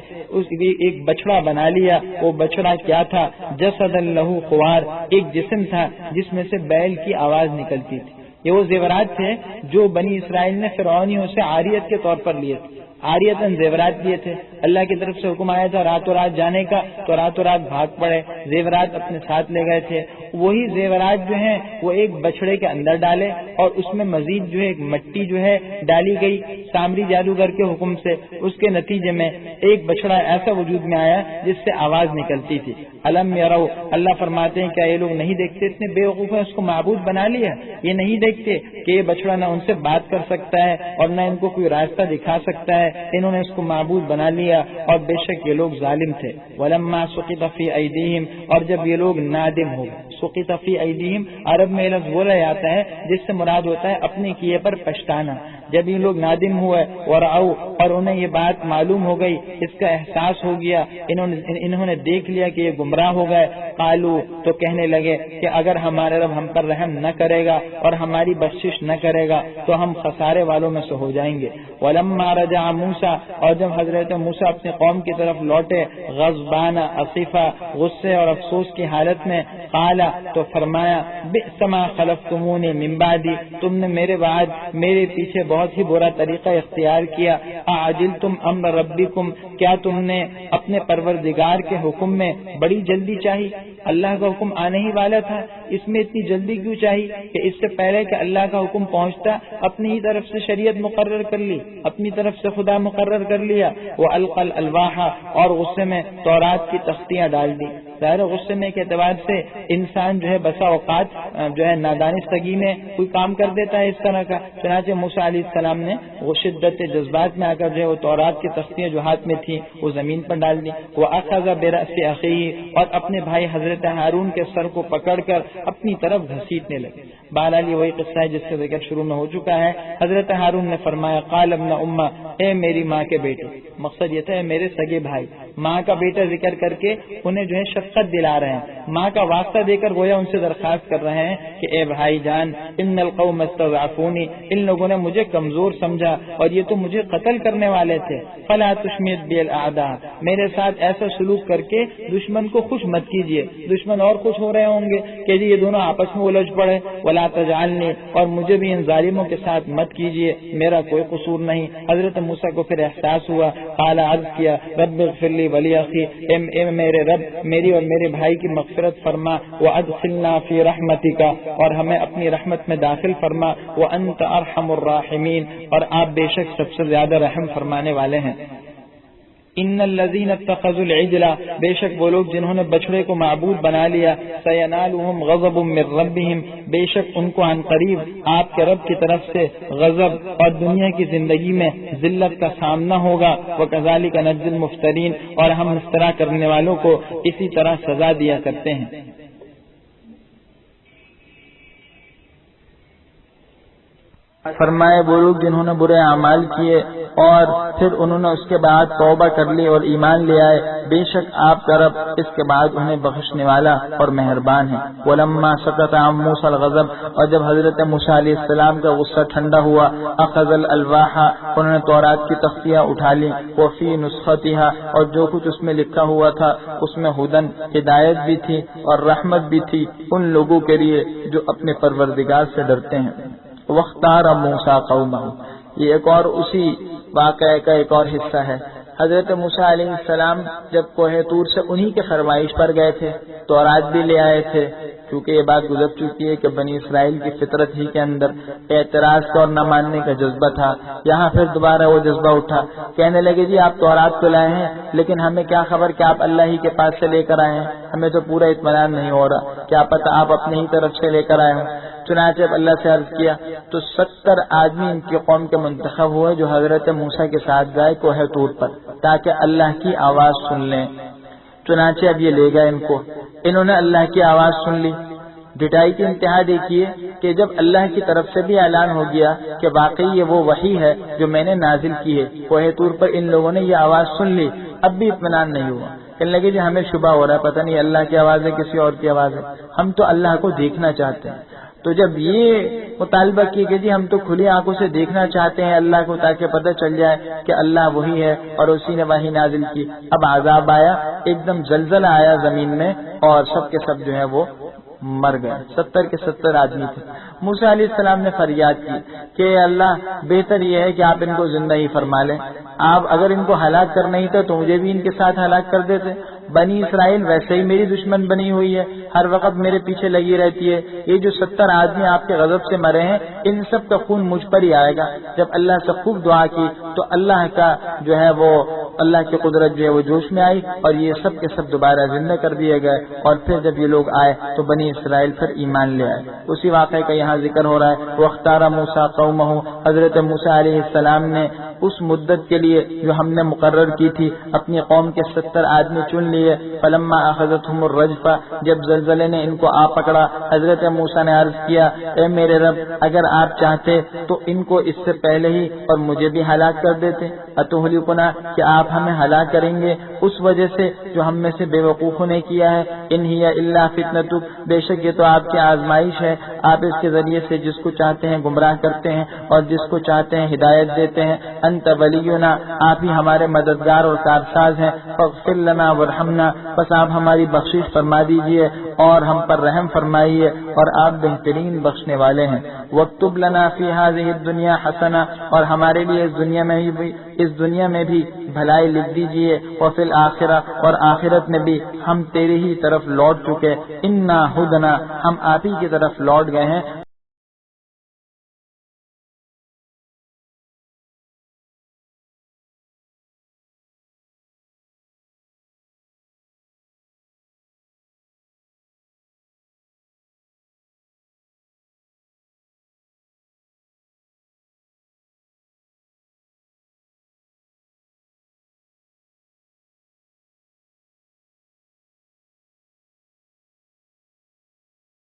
ایک بچڑا بنا لیا. وہ بچڑا کیا تھا؟ جسد لہ خوار ایک جسم تھا جس میں سے بیل کی آواز نکلتی تھی. یہ وہ زیورات تھے جو بنی اسرائیل نے فرعونیوں سے عاریت کے طور پر لیے تھے. عاریتاً زیورات دیے تھے. اللہ کی طرف سے حکم آیا تھا راتوں رات جانے کا تو راتوں رات بھاگ پڑے. زیورات اپنے ساتھ لے گئے تھے. وہی زیورات جو ہیں وہ ایک بچڑے کے اندر ڈالے اور اس میں مزید جو ہے ایک مٹی جو ہے ڈالی گئی سامری جادوگر کے حکم سے. اس کے نتیجے میں ایک بچڑا ایسا وجود میں آیا جس سے آواز نکلتی تھی. الم یرو اللہ فرماتے ہیں کیا یہ لوگ نہیں دیکھتے؟ اتنے بے وقوف ہیں اس کو معبود بنا لیا. یہ نہیں دیکھتے کہ یہ بچڑا نہ ان سے بات کر سکتا ہے اور نہ ان کو کوئی راستہ دکھا سکتا ہے. انہوں نے اس کو معبود بنا لیا اور بے شک یہ لوگ ظالم تھے. ولما سقط فی ایدیہم اور جب یہ لوگ نادم ہو گئے. سقط فی ایدیہم عرب میں لفظ بولا جاتا ہے جس سے مراد ہوتا ہے اپنے کیے پر پچھتانا. جب یہ لوگ نادم ہوئے ورعوا اور انہیں یہ بات معلوم ہو گئی اس کا احساس ہو گیا انہوں نے دیکھ لیا کہ یہ گمراہ ہو گئے. قالوا تو کہنے لگے کہ اگر ہمارا رب ہم پر رحم نہ کرے گا اور ہماری بخشش نہ کرے گا تو ہم خسارے والوں میں سے ہو جائیں گے. ولما رجع موسیٰ اور جب حضرت موسیٰ اپنی قوم کی طرف لوٹے غضبان اسفا غصے اور افسوس کی حالت میں قال تو فرمایا بئس ما خلفتمونی من بعدی تم نے میرے بعد میرے پیچھے بہت ہی برا طریقہ اختیار کیا. اعجلتم امر ربکم کیا تم نے اپنے پروردگار کے حکم میں بڑی جلدی چاہی؟ اللہ کا حکم آنے ہی والا تھا اس میں اتنی جلدی کیوں چاہی کہ اس سے پہلے کہ اللہ کا حکم پہنچتا اپنی ہی طرف سے شریعت مقرر کر لی اپنی طرف سے خدا مقرر کر لیا. وہ القل الواح اور غصے میں تورات کی تختیاں ڈال دی. ظاہر غصے میں کے اعتبار سے انسان جو ہے بسا اوقات جو ہے نادانستگی میں کوئی کام کر دیتا ہے اس طرح کا. چنانچہ موسیٰ علیہ السلام نے وہ شدت جذبات میں آ کر جو ہے وہ تورات کی تختیاں جو ہاتھ میں تھی وہ زمین پر ڈال دی. وہ اخذ برأس اخیہ اور اپنے بھائی حضرت ہارون کے سر کو پکڑ کر اپنی طرف گھسیٹنے لگے. بہرحال یہ وہی قصہ ہے جس کا ذکر شروع میں ہو چکا ہے. حضرت ہارون نے فرمایا قال ابن امہ اے میری ماں کے بیٹے. مقصد یہ تھا میرے سگے بھائی. ماں کا بیٹا ذکر کر کے انہیں جو ہے شفقت دلا رہے ہیں. ماں کا واسطہ دے کر گویا ان سے درخواست کر رہے ہیں کہ اے بھائی جان ان القوم استضعفونی ان لوگوں نے مجھے کمزور سمجھا اور یہ تو مجھے قتل کرنے والے تھے. فلا تشمت بی الاعداء میرے ساتھ ایسا سلوک کر کے دشمن کو خوش مت کیجیے. دشمن اور خوش ہو رہے ہوں گے کہ جی یہ دونوں آپس میں الجھ پڑے. ولا تجعلنی اور مجھے بھی ان ظالموں کے ساتھ مت کیجیے میرا کوئی قصور نہیں. حضرت موسیٰ کو پھر احساس ہوا. قال عرض کیا رب اغفر لی ولی اخی اے میرے رب میری اور میرے بھائی کی مغفرت فرما. وادخلنا فی رحمتک اور ہمیں اپنی رحمت میں داخل فرما. وانت ارحم الراحمین اور آپ بے شک سب سے زیادہ رحم فرمانے والے ہیں. ان الذین اتخذوا العجل بے شک وہ لوگ جنہوں نے بچڑے کو معبود بنا لیا سینالہم غضب من ربہم بے شک ان کو عن قریب آپ کے رب کی طرف سے غضب اور دنیا کی زندگی میں ذلت کا سامنا ہوگا. وکذالک نجزی المفترین اور ہم مفترا کرنے والوں کو اسی طرح سزا دیا کرتے ہیں. فرمائے وہ لوگ جنہوں نے برے اعمال کیے اور پھر انہوں نے اس کے بعد توبہ کر لی اور ایمان لے آئے بے شک آپ کا رب اس کے بعد انہیں بخشنے والا اور مہربان ہے. ولما سکت عن موسیٰ الغضب اور جب حضرت موسیٰ علیہ السلام کا غصہ ٹھنڈا ہوا اخذ الالواح انہوں نے تورات کی تختیاں اٹھا لی. وفی نسختها اور جو کچھ اس میں لکھا ہوا تھا اس میں ہدن ہدایت بھی تھی اور رحمت بھی تھی ان لوگوں کے لیے جو اپنے پروردگار سے ڈرتے ہیں. واختار موسیٰ قومہ یہ ایک اور اسی واقعے کا ایک اور حصہ ہے. حضرت موسیٰ علیہ السلام جب کوہ طور سے انہی کے فرمائش پر گئے تھے، تورات بھی لے آئے تھے، کیونکہ یہ بات گزر چکی ہے کہ بنی اسرائیل کی فطرت ہی کے اندر اعتراض کا اور نہ ماننے کا جذبہ تھا۔ یہاں پھر دوبارہ وہ جذبہ اٹھا، کہنے لگے جی آپ تورات تو لائے ہیں، لیکن ہمیں کیا خبر کہ آپ اللہ ہی کے پاس سے لے کر آئے ہیں، ہمیں تو پورا اطمینان نہیں ہو رہا، کیا پتہ آپ اپنے ہی طرف سے لے کر آئے ہوں۔ چنانچہ جب اللہ سے عرض کیا تو 70 آدمی ان کی قوم کے منتخب ہوئے جو حضرت موسیٰ کے ساتھ گئے کوہ طور پر تاکہ اللہ کی آواز سن لیں۔ چنانچہ اب یہ لے گئے ان کو، انہوں نے اللہ کی آواز سن لی۔ ڈٹائی کی انتہا دیکھیے کہ جب اللہ کی طرف سے بھی اعلان ہو گیا کہ واقعی یہ وہ وحی ہے جو میں نے نازل کی ہے، کوہ طور پر ان لوگوں نے یہ آواز سن لی، اب بھی اطمینان نہیں ہوا، کہنے لگے جی ہمیں شبہ ہو رہا ہے، پتہ نہیں اللہ کی آواز ہے کسی اور کی آواز ہے، ہم تو اللہ کو دیکھنا چاہتے ہیں۔ تو جب یہ مطالبہ کیا کہ جی ہم تو کھلی آنکھوں سے دیکھنا چاہتے ہیں اللہ کو تاکہ پتہ چل جائے کہ اللہ وہی ہے اور اسی نے وحی نازل کی، اب عذاب آیا، ایک دم زلزلہ آیا زمین میں اور سب کے سب جو ہے وہ مر گئے، 70 کے 70 آدمی تھے۔ موسیٰ علیہ السلام نے فریاد کی کہ اللہ بہتر یہ ہے کہ آپ ان کو زندہ ہی فرما لیں، آپ اگر ان کو ہلاک کرنا ہی تھا تو مجھے بھی ان کے ساتھ ہلاک کر دیتے، بنی اسرائیل ویسے ہی میری دشمن بنی ہوئی ہے، ہر وقت میرے پیچھے لگی رہتی ہے، یہ جو 70 آدمی آپ کے غضب سے مرے ہیں ان سب کا خون مجھ پر ہی آئے گا۔ جب اللہ سے خوب دعا کی تو اللہ کا جو ہے وہ اللہ کی قدرت جو ہے وہ جوش میں آئی اور یہ سب کے سب دوبارہ زندہ کر دیے گئے، اور پھر جب یہ لوگ آئے تو بنی اسرائیل پھر ایمان لے آئے۔ اسی واقعے کا یہاں ذکر ہو رہا ہے، وَاخْتَارَ مُوسَىٰ قَوْمَهُ، حضرت موسیٰ علیہ السلام نے اس مدت کے لیے جو ہم نے مقرر کی تھی اپنی قوم کے 70 آدمی چن لیے۔ فلما اخذتهم الرجفہ، جب زلزلے نے ان کو آ پکڑا، حضرت موسیٰ نے عرض کیا اے میرے رب اگر آپ چاہتے تو ان کو اس سے پہلے ہی اور مجھے بھی ہلاک کر دیتے، اتہلکنا کہ آپ ہمیں ہلاک کریں گے اس وجہ سے جو ہم میں سے بے وقوفوں نے کیا ہے، ان ہی الا فتنتک، بے شک یہ تو آپ کی آزمائش ہے، آپ اس کے ذریعے سے جس کو چاہتے ہیں گمراہ کرتے ہیں اور جس کو چاہتے ہیں ہدایت دیتے ہیں۔ انت ولینا، آپ ہی ہمارے مددگار اور کارساز ہیں، فاغفر لنا وارحمنا، بس آپ ہماری بخشش فرما دیجئے اور ہم پر رحم فرمائیے اور آپ بہترین بخشنے والے ہیں۔ واکتب لنا فی ہذہ الدنیا حسنہ، اور ہمارے لیے اس دنیا میں بھی بھلائی لکھ دیجئے، وفی الآخرہ، اور آخرت میں بھی ہم تیری ہی طرف لوٹ چکے، انا ہدنا، ہم آپ ہی کی طرف لوٹ گئے ہیں،